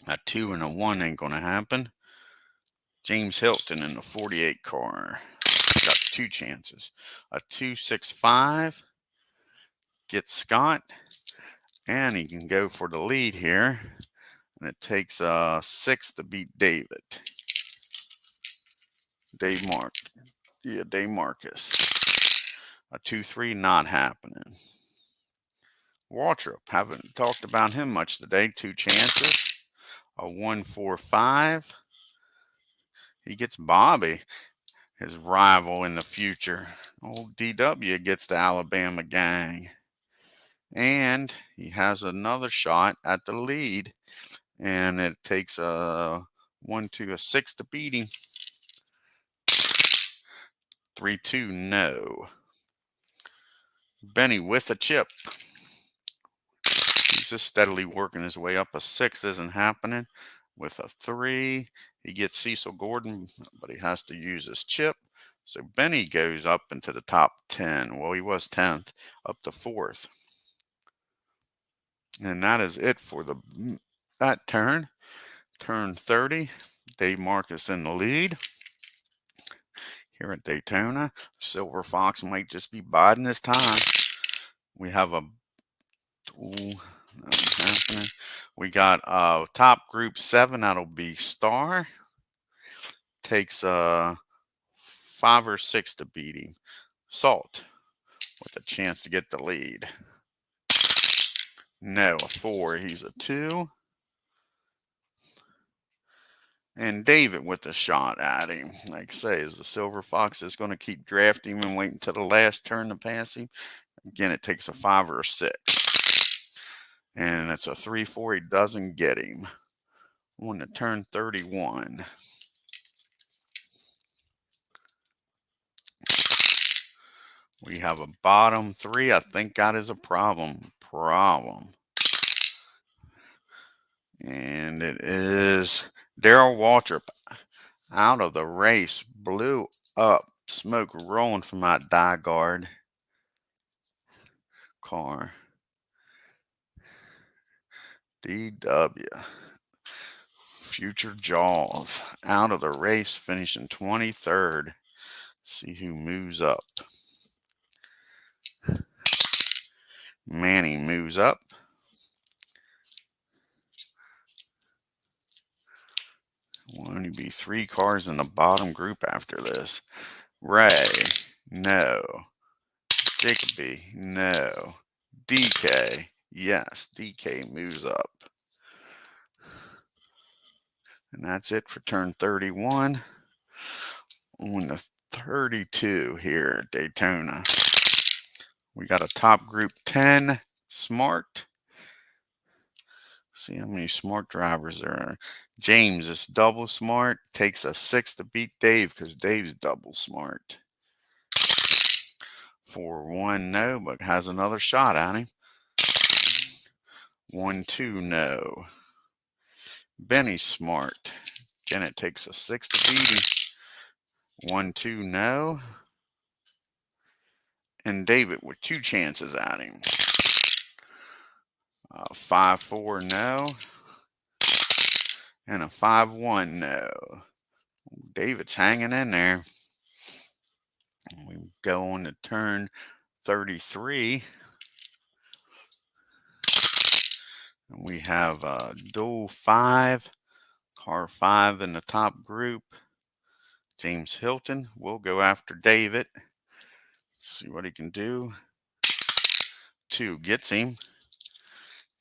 A 2 and a 1 ain't going to happen. James Hilton in the 48 car. Got 2 chances. A 2-6-5. Gets Scott. And he can go for the lead here. And it takes a 6 to beat David. Dave Marcus. A 2-3 not happening. Waltrip, haven't talked about him much today. 2 chances. A 1-4-5. He gets Bobby, his rival in the future. Old DW gets the Alabama gang. And he has another shot at the lead. And it takes a 1-2-6 to beat him. 3-2, no. Benny with a chip. He's just steadily working his way up. A 6 isn't happening. With a 3, he gets Cecil Gordon, but he has to use his chip. So Benny goes up into the top 10. Well, he was 10th, up to 4th. And that is it for that turn. Turn 30. Dave Marcus in the lead. Here at Daytona, Silver Fox might just be biding his time. We have a happening. We got top group 7. That'll be Star. Takes 5 or 6 to beat him. Salt with a chance to get the lead. No, a 4. He's a 2. And David with a shot at him. Like I say, is the Silver Fox is going to keep drafting him and wait until the last turn to pass him. Again, it takes a 5 or a 6. And it's a 3-4. He doesn't get him. On to turn 31. We have a bottom 3. I think that is a problem. And it is Darrell Waltrip out of the race. Blew up. Smoke rolling from that die guard car. DW. Future Jaws out of the race, finishing 23rd. See who moves up. Manny moves up. Will only be 3 cars in the bottom group after this. Ray, no. Jacoby, no. DK, yes. DK moves up. And that's it for turn 31. On the 32 here at Daytona. We got a top group 10 smart. See how many smart drivers there are. James is double smart. Takes a 6 to beat Dave because Dave's double smart. 4-1, no, but has another shot at him. 1-2, no. Benny smart. Again, it takes a 6 to beat him. 1-2, no. And David with 2 chances at him. 5-4, no. And a 5-1, no. David's hanging in there. We go on to turn 33. And we have dual 5, car 5 in the top group. James Hilton will go after David. See what he can do. 2 gets him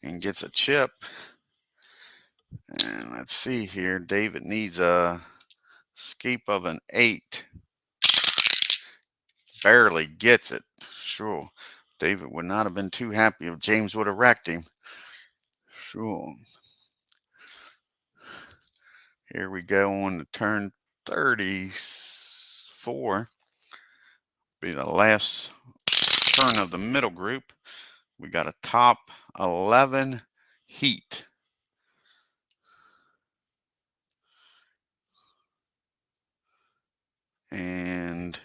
and gets a chip. And let's see here. David needs a escape of an 8. Barely gets it. Sure. David would not have been too happy if James would have wrecked him. Sure. Here we go on to turn 34. Be the last turn of the middle group. We got a top 11 heat. And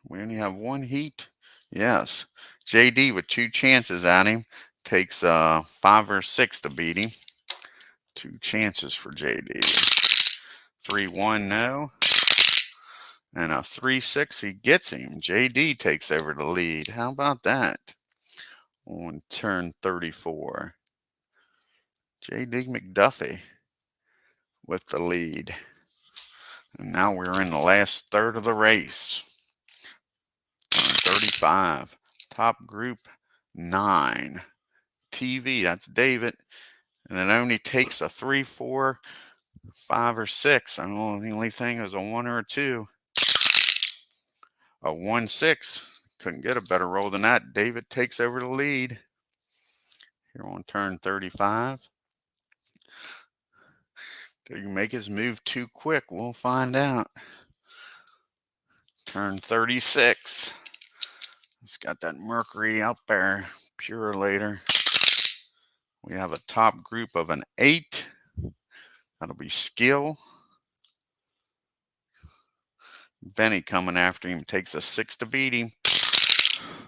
we only have 1 heat. Yes. JD with 2 chances at him. Takes 5 or 6 to beat him. 2 chances for JD. 3-1, no. And a 3-6, he gets him. JD takes over the lead. How about that? On turn 34. JD McDuffie with the lead. And now we're in the last third of the race. Turn 35. Top group 9. TV, that's David. And it only takes a 3, 4, 5, or 6. I don't know, the only thing is a 1 or a 2. A 1-6. Couldn't get a better roll than that. David takes over the lead. Here on turn 35. Did he make his move too quick? We'll find out. Turn 36. He's got that Mercury up there. Pure later. We have a top group of an 8. That'll be skill. Benny coming after him. Takes a 6 to beat him.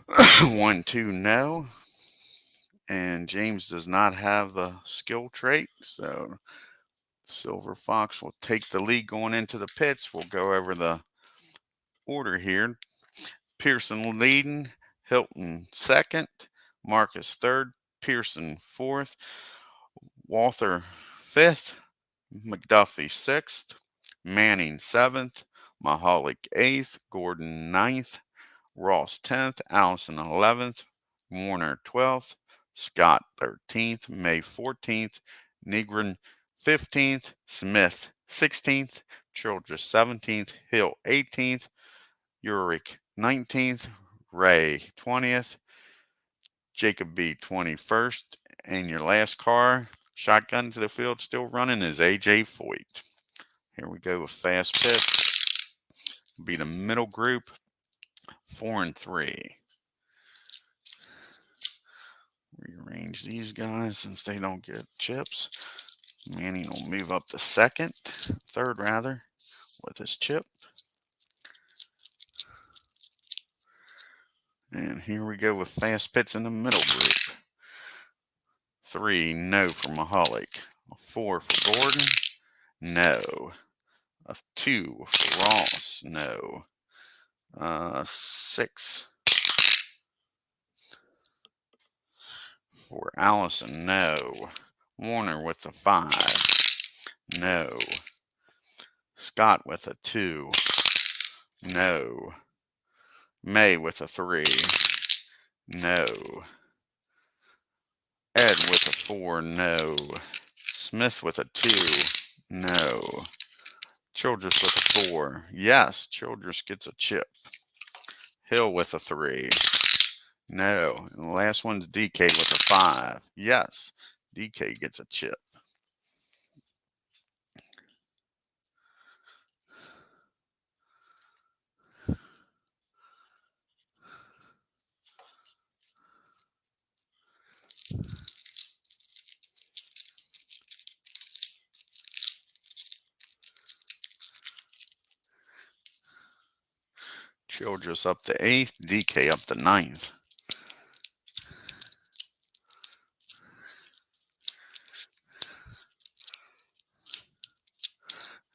1-2, no. And James does not have the skill trait. So Silver Fox will take the lead going into the pits. We'll go over the order here. Pearson leading. Hilton second. Marcus third. Pearson fourth. Walther fifth. McDuffie sixth. Manning seventh. Mahalik eighth. Gordon ninth. Ross 10th. Allison 11th. Warner 12th. Scott 13th. May 14th. Negron 15th. Smith 16th. Childress 17th. Hill 18th. Urich 19th. Ray 20th. Jacob B 21st. And your last car, shotgun to the field, still running, is AJ Foyt. Here we go with fast pits. Be the middle group, 4 and 3. Rearrange these guys since they don't get chips. Manning will move up to third rather, with his chip. And here we go with fast pits in the middle group. 3, no for Mahalik. 4 for Gordon, no. 2 for Ross, no. 6 for Allison, no. Warner with a 5, no. Scott with a 2, no. May with a 3, no. Ed with a 4, no. Smith with a 2, no. Childress with a 4, yes. Childress gets a chip. Hill with a 3, no. And the last one's DK with a 5, yes. DK gets a chip. Childress up to 8th. DK up to 9th.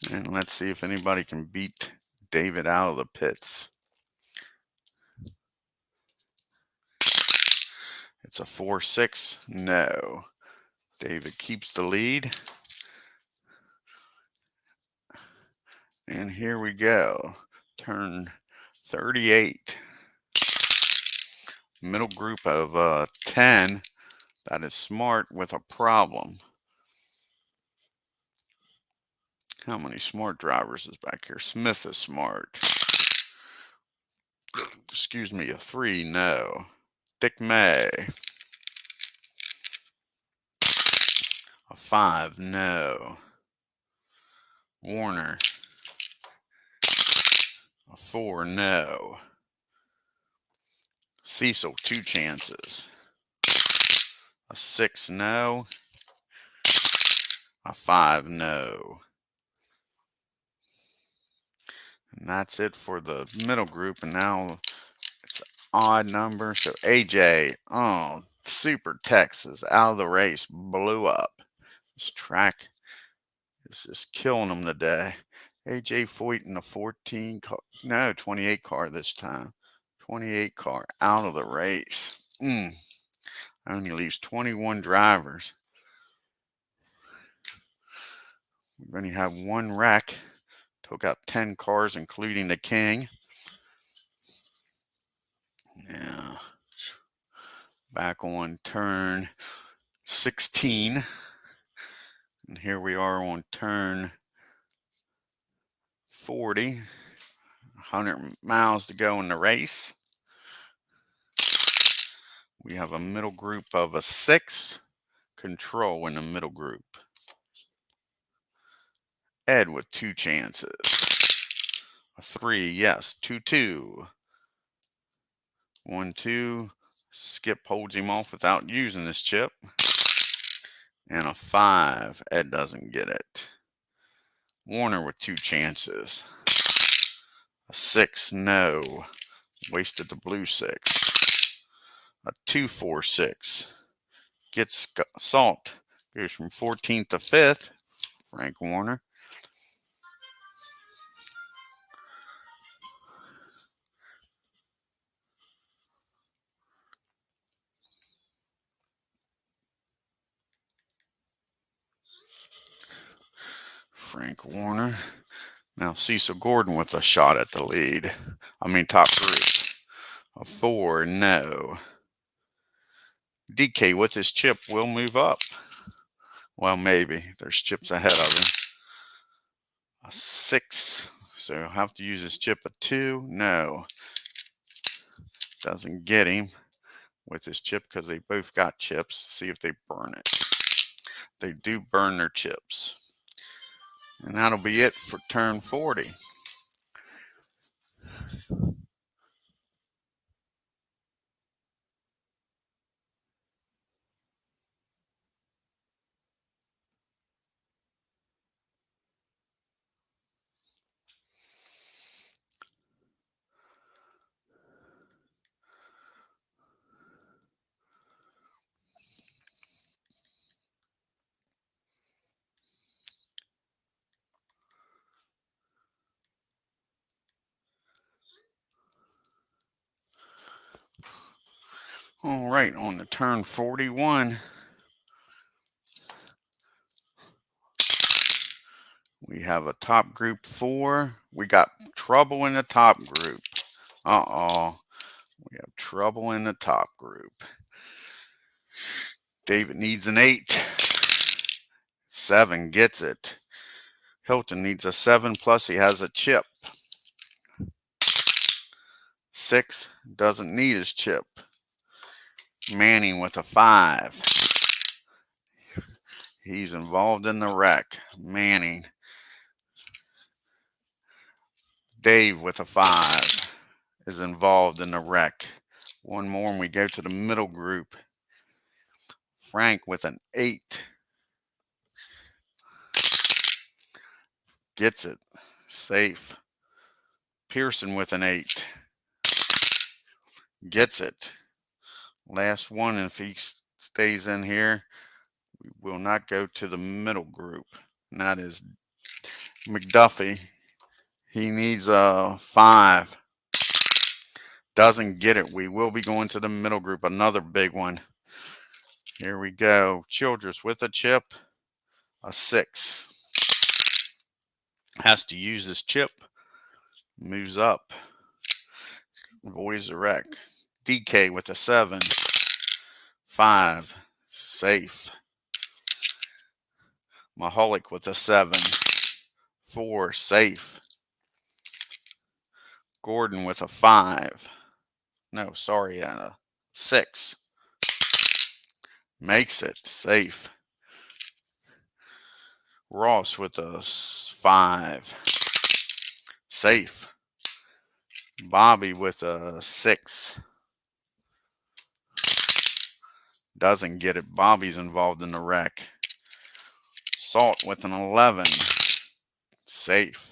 And let's see if anybody can beat David out of the pits. It's a 4-6. No. David keeps the lead. And here we go. Turn 38. Middle group of 10. That is Smart with a problem. How many smart drivers is back here? Smith is smart. Excuse me, a 3, no. Dick May. A 5, no. Warner. A 4, no. Cecil, 2 chances. A 6, no. A 5, no. And that's it for the middle group. And now it's an odd number. So AJ, Super Texas, out of the race, blew up. This track is just killing them today. AJ Foyt in the 14 car, no, 28 car this time. 28 car out of the race. Only leaves 21 drivers. We only have 1 wreck. Took out 10 cars, including the King. Yeah. Back on turn 16. And here we are on turn 40. 100 miles to go in the race. We have a middle group of a 6. Control in the middle group. Ed with 2 chances. A 3, yes. 2-2. 1-2. Skip holds him off without using this chip. And a 5. Ed doesn't get it. Warner with 2 chances. A 6, no. Wasted the blue 6. A 2-4-6. Gets Salt. Goes from 14th to 5th. Frank Warner. Frank Warner. Now Cecil Gordon with a shot at the lead. Top group. A 4, no. DK with his chip will move up. Well, maybe. There's chips ahead of him. A 6. So he'll have to use his chip. A 2, no. Doesn't get him with his chip because they both got chips. See if they burn it. They do burn their chips. And that'll be it for turn 40. All right, on to turn 41. We have a top group 4. We got trouble in the top group. We have trouble in the top group. David needs an 8. 7 gets it. Hilton needs a 7, plus he has a chip. 6 doesn't need his chip. Manning with a 5. He's involved in the wreck. Manning. Dave with a 5 is involved in the wreck. One more and we go to the middle group. Frank with an 8. Gets it. Safe. Pearson with an 8. gets it. Last one, and if he stays in here, we will not go to the middle group. And that is McDuffie. He needs a 5. Doesn't get it. We will be going to the middle group. Another big one. Here we go. Childress with a chip. A 6. Has to use his chip. Moves up. Avoids the wreck. DK with a 7. 5. Safe. Mahalik with a 7. 4. Safe. Gordon with a 5. No, sorry, 6. Makes it. Safe. Ross with a 5. Safe. Bobby with a 6. Doesn't get it. Bobby's involved in the wreck. Salt with an 11. Safe.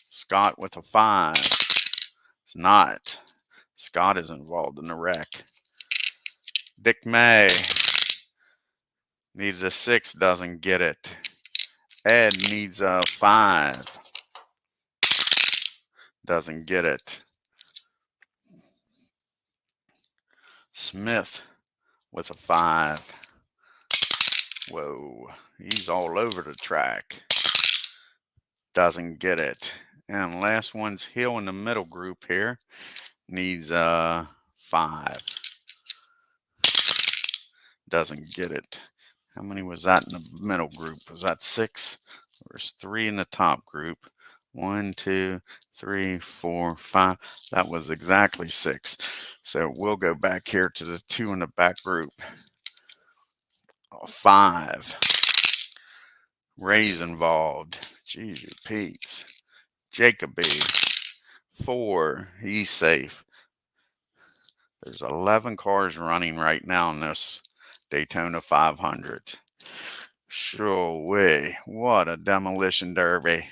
Scott with a 5. It's not. Scott is involved in the wreck. Dick May needed a 6. Doesn't get it. Ed needs a 5. Doesn't get it. Smith with a 5. Whoa, he's all over the track. Doesn't get it. And last one's Hill in the middle group here. Needs a 5. Doesn't get it. How many was that in the middle group? Was that 6? There's 3 in the top group. 1, 2, 3, 4, 5. That was exactly 6. So we'll go back here to the 2 in the back group. 5. Ray's involved. Jeez, Pete. Jacoby. 4. He's safe. There's 11 cars running right now in this Daytona 500. Sure way. What a demolition derby.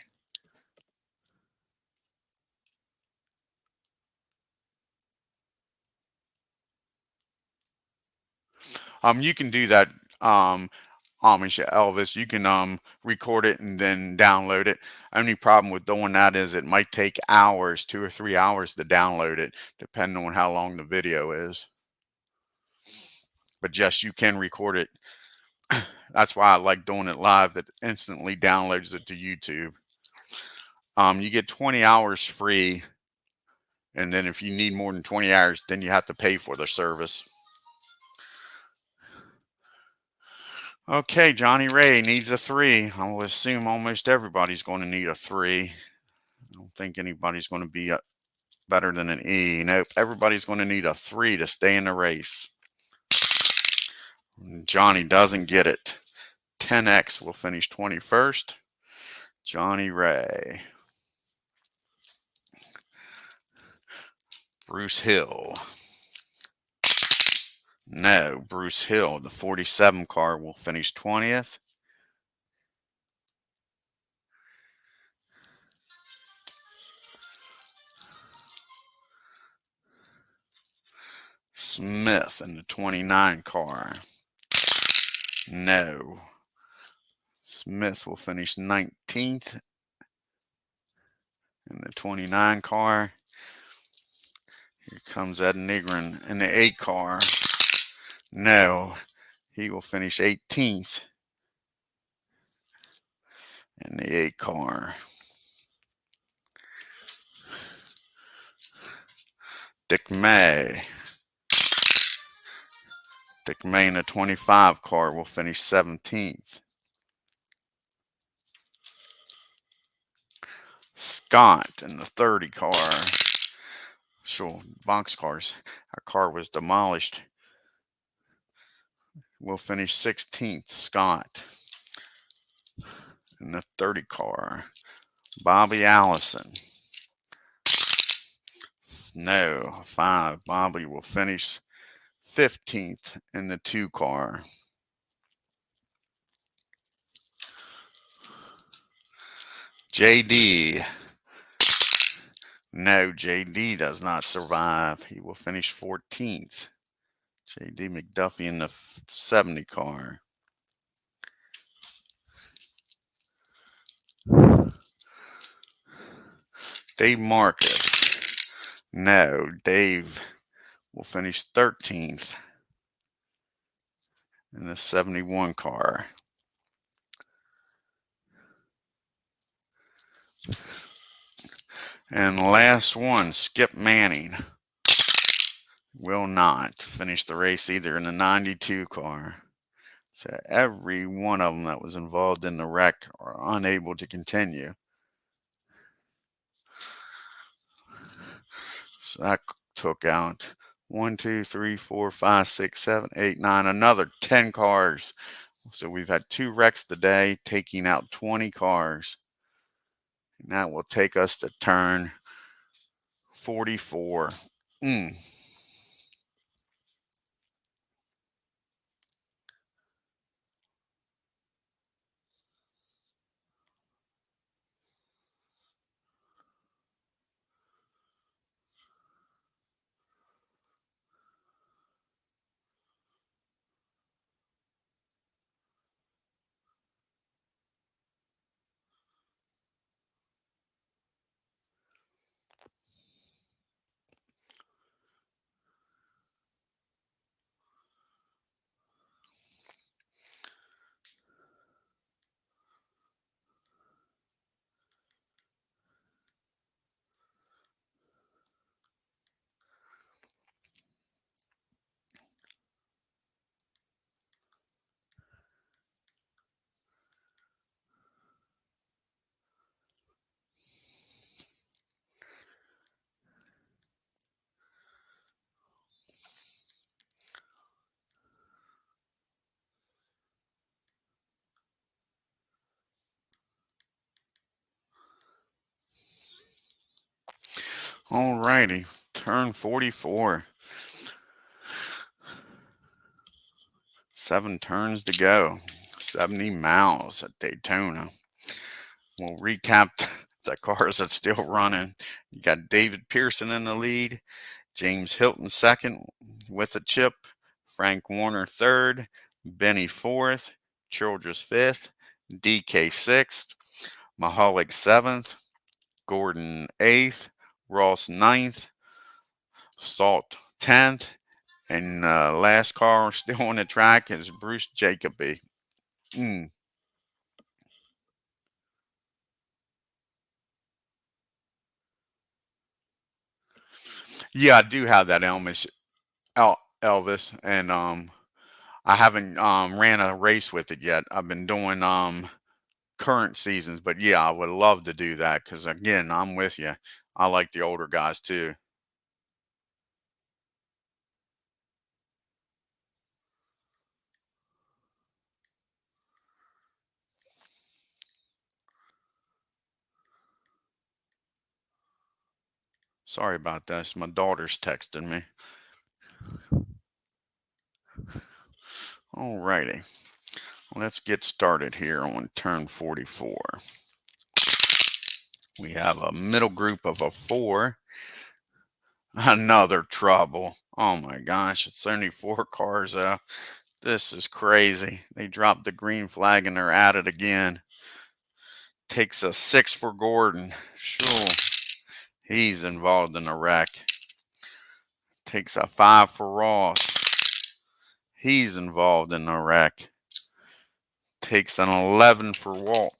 You can do that, Amish Elvis. You can record it and then download it. Only problem with doing that is it might take hours, 2 or 3 hours to download it, depending on how long the video is. But yes, you can record it. That's why I like doing it live. That instantly downloads it to YouTube. You get 20 hours free, and then if you need more than 20 hours, then you have to pay for the service. Okay, Johnny Ray needs a 3. I will assume almost everybody's going to need a 3. I don't think anybody's going to be better than an E. Nope, everybody's going to need a 3 to stay in the race. Johnny doesn't get it. 10X will finish 21st. Johnny Ray. Bruce Hill. No, Bruce Hill, the 47 car, will finish 20th. Smith in the 29 car. No. Smith will finish 19th in the 29 car. Here comes Ed Nigrin in the 8 car. No. He will finish 18th in the 8 car. Dick May. Dick May in the 25 car will finish 17th. Scott in the 30 car. Sure, box cars. Our car was demolished. Will finish 16th. Scott in the 30 car. Bobby Allison. No, 5. Bobby will finish 15th in the 2 car. JD No, JD does not survive. He will finish 14th. JD McDuffie in the 70 car. Dave Marcus. No, Dave will finish 13th in the 71 car. And last one, Skip Manning. Will not finish the race either in the 92 car. So every one of them that was involved in the wreck are unable to continue. So that took out 1, 2, 3, 4, 5, 6, 7, 8, 9, another 10 cars. So we've had 2 wrecks today, taking out 20 cars. And that will take us to turn 44. Alrighty, turn 44. 7 turns to go. 70 miles at Daytona. We'll recap the cars that's still running. You got David Pearson in the lead, James Hilton second with a chip, Frank Warner third, Benny fourth, Childress fifth, DK sixth, Mahalik seventh, Gordon eighth, Ross ninth, Salt 10th, and last car still on the track is Bruce Jacoby. Yeah, I do have that Elvis, and I haven't ran a race with it yet. I've been doing current seasons, but yeah, I would love to do that because again, I'm with you. I like the older guys too. Sorry about this. My daughter's texting me. Alrighty, let's get started here on turn 44. We have a middle group of a 4. Another trouble. Oh my gosh, it's only 4 cars out. This is crazy. They dropped the green flag and they're at it again. Takes a 6 for Gordon. Sure. He's involved in a wreck. Takes a 5 for Ross. He's involved in a wreck. Takes an 11 for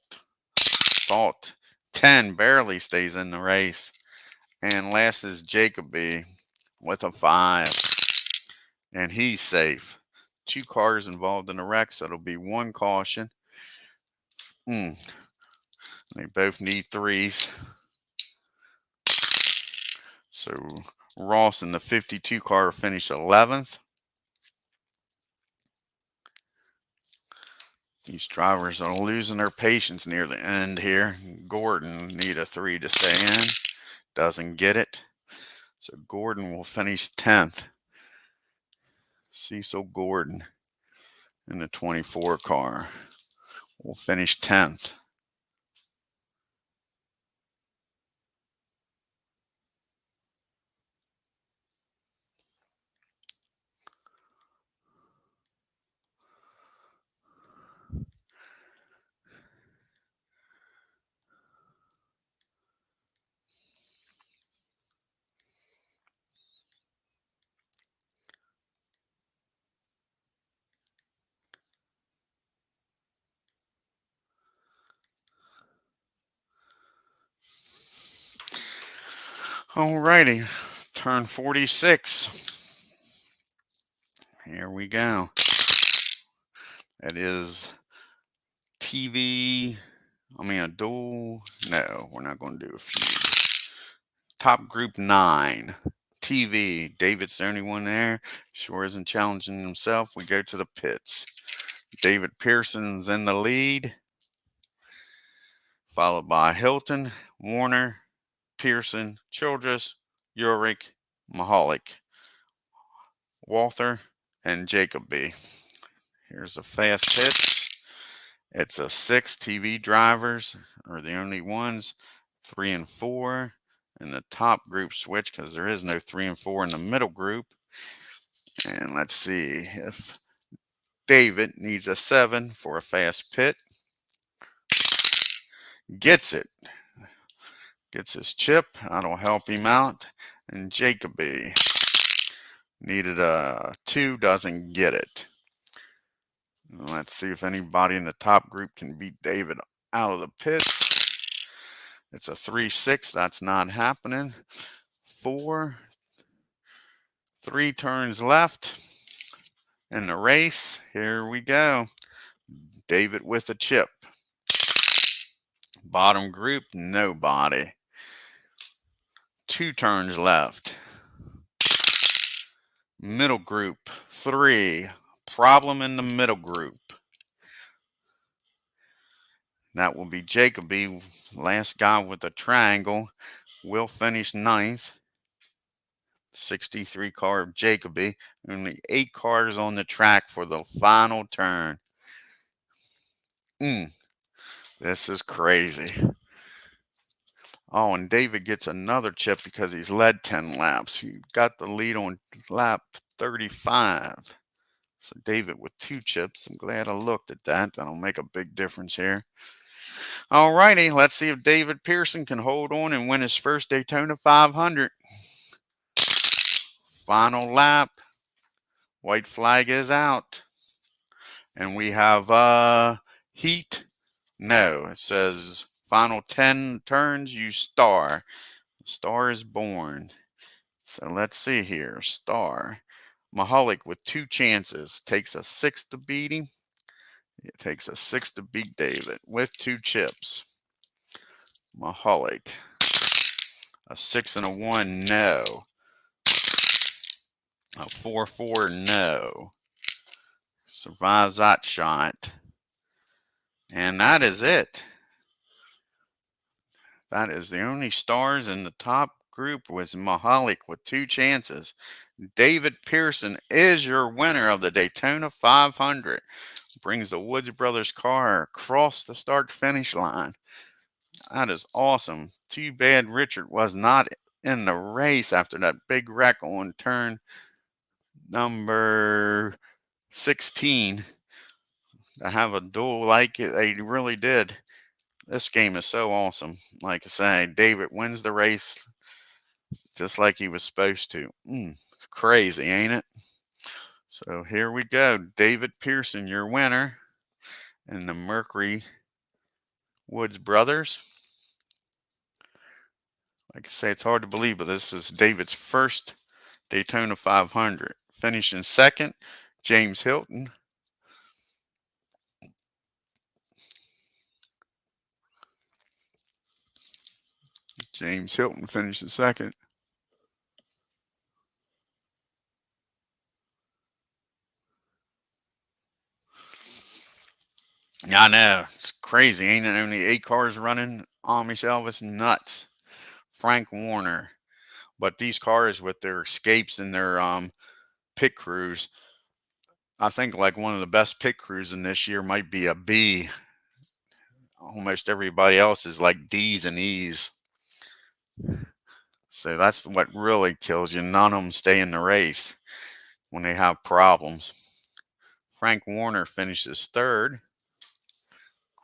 Salt. 10 barely stays in the race. And last is Jacoby with a 5. And he's safe. 2 cars involved in a wreck, so it'll be 1 caution. They both need 3s. So Ross in the 52 car finished 11th. These drivers are losing their patience near the end here. Gordon need a 3 to stay in. Doesn't get it. So Gordon will finish 10th. Cecil Gordon in the 24 car will finish 10th. Alrighty, turn 46. Here we go. It is a dual. No, we're not going to do a few. Top group 9. TV. David's the only one there. Sure isn't challenging himself. We go to the pits. David Pearson's in the lead, followed by Hilton, Warner, Pearson, Childress, Urich, Mahalik, Walther, and Jacoby. Here's the fast hits. It's a 6. TV drivers are the only ones. 3 and 4. And the top group switch because there is no 3 and 4 in the middle group. And let's see if David needs a 7 for a fast pit. Gets it. Gets his chip. That'll help him out. And Jacoby needed a 2. Doesn't get it. Let's see if anybody in the top group can beat David out of the pits. It's a 3-6. That's not happening. 4. 3 turns left in the race. Here we go. David with a chip. Bottom group, nobody. 2 turns left. Middle group, 3. Problem in the middle group. That will be Jacoby, last guy with a triangle. Will finish 9th. 63 car of Jacoby. Only 8 cars on the track for the final turn. This is crazy. Oh, and David gets another chip because he's led 10 laps. He got the lead on lap 35. So David with 2 chips. I'm glad I looked at that. That'll make a big difference here. All righty, let's see if David Pearson can hold on and win his first Daytona 500. Final lap. White flag is out. And we have heat. No, it says final 10 turns, you star. Star is born. So let's see here. Star. Mahalik with 2 chances. Takes a 6 to beat him. It takes a 6 to beat David with 2 chips. Mahalik. A 6 and a 1, no. A 4-4, no. Survives that shot. And that is it. That is the only stars in the top group was Mahalik with 2 chances. David Pearson is your winner of the Daytona 500. Brings the Woods Brothers car across the start-finish line. That is awesome. Too bad Richard was not in the race after that big wreck on turn number 16. To have a duel like it, they really did. This game is so awesome. Like I say, David wins the race just like he was supposed to. It's crazy, ain't it? So here we go. David Pearson, your winner in the Mercury Woods Brothers. Like I say, it's hard to believe, but this is David's first Daytona 500. Finishing second, James Hilton. James Hilton finished second. I know. It's crazy. Ain't it? Only 8 cars running. Amish Elvis, nuts. Frank Warner. But these cars with their escapes and their pit crews, I think like one of the best pit crews in this year might be a B. Almost everybody else is like D's and E's. So that's what really kills you. None of them stay in the race when they have problems. Frank Warner finishes third.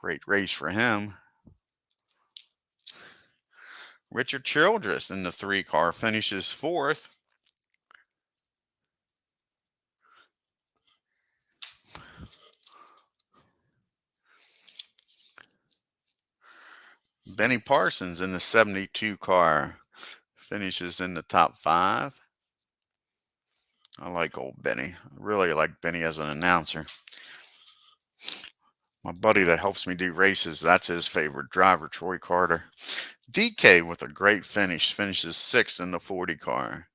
Great race for him. Richard Childress in the 3 car finishes fourth. Benny Parsons in the 72 car finishes in the top 5. I like old Benny. I really like Benny as an announcer. My buddy that helps me do races, that's his favorite driver, Troy Carter. DK with a great finish, finishes 6th in the 40 car.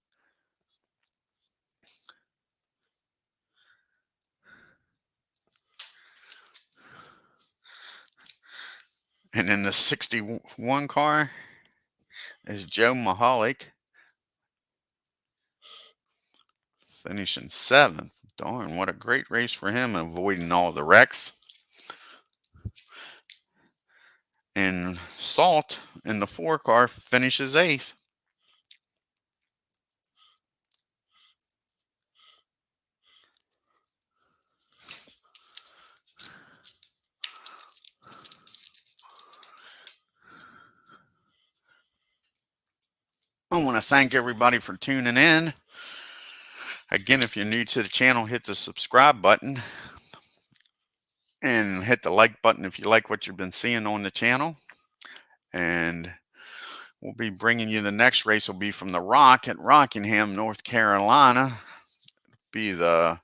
And in the 61 car is Joe Mahalik, finishing 7th. Darn, what a great race for him, avoiding all the wrecks. And Salt in the 4 car finishes 8th. I want to thank everybody for tuning in. Again, if you're new to the channel, hit the subscribe button and hit the like button if you like what you've been seeing on the channel. And we'll be bringing you the next race will be from the Rock at Rockingham, North Carolina. It'll be the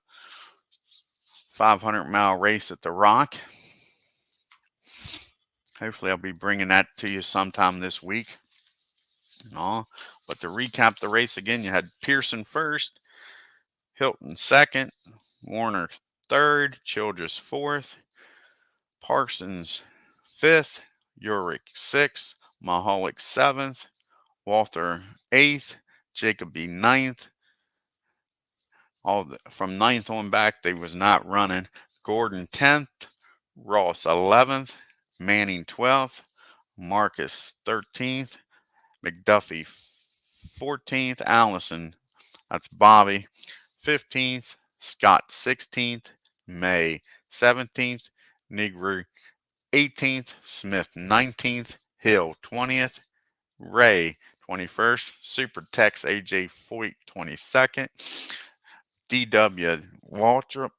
500-mile race at the Rock. Hopefully I'll be bringing that to you sometime this week. But to recap the race again, you had Pearson first, Hilton second, Warner third, Childress fourth, Parsons fifth, Urick sixth, Mahalik seventh, Walther eighth, Jacoby ninth. From ninth on back, they was not running. Gordon 10th, Ross 11th, Manning 12th, Marcus 13th, McDuffie 14th, Allison, that's Bobby, 15th, Scott 16th, May 17th, Negro 18th, Smith 19th, Hill 20th, Ray 21st, Super Tex AJ Foyt 22nd, DW Waltrip,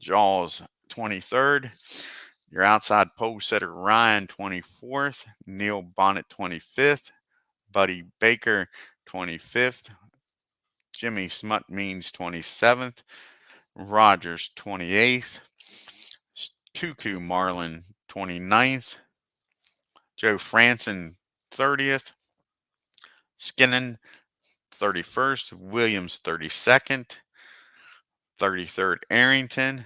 Jaws 23rd, your outside pole setter Ryan 24th, Neil Bonnet 25th, Buddy Baker 25th, Jimmy Smut Means 27th, Rogers 28th, Cuckoo Marlin 29th, Joe Franson 30th, Skinnon 31st, Williams 32nd, 33rd Arrington,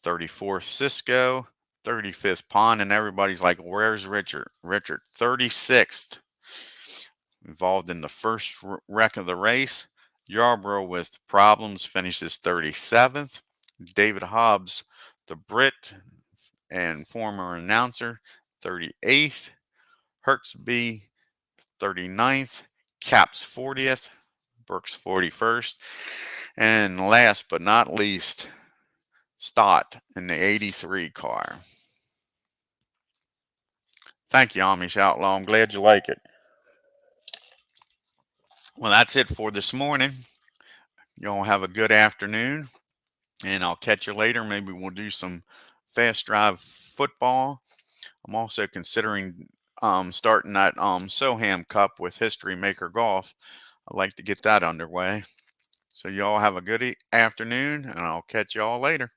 34th Cisco, 35th Pond, and everybody's like, where's Richard? Richard 36th, involved in the first wreck of the race. Yarborough with problems finishes 37th. David Hobbs, the Brit and former announcer, 38th. Hertzby 39th. Caps 40th. Brooks 41st. And last but not least, Stott in the 83 car. Thank you, Amish Outlaw. I'm glad you like it. Well, that's it for this morning. Y'all have a good afternoon, and I'll catch you later. Maybe we'll do some fast drive football. I'm also considering starting that Soham Cup with History Maker Golf. I'd like to get that underway. So y'all have a good afternoon, and I'll catch y'all later.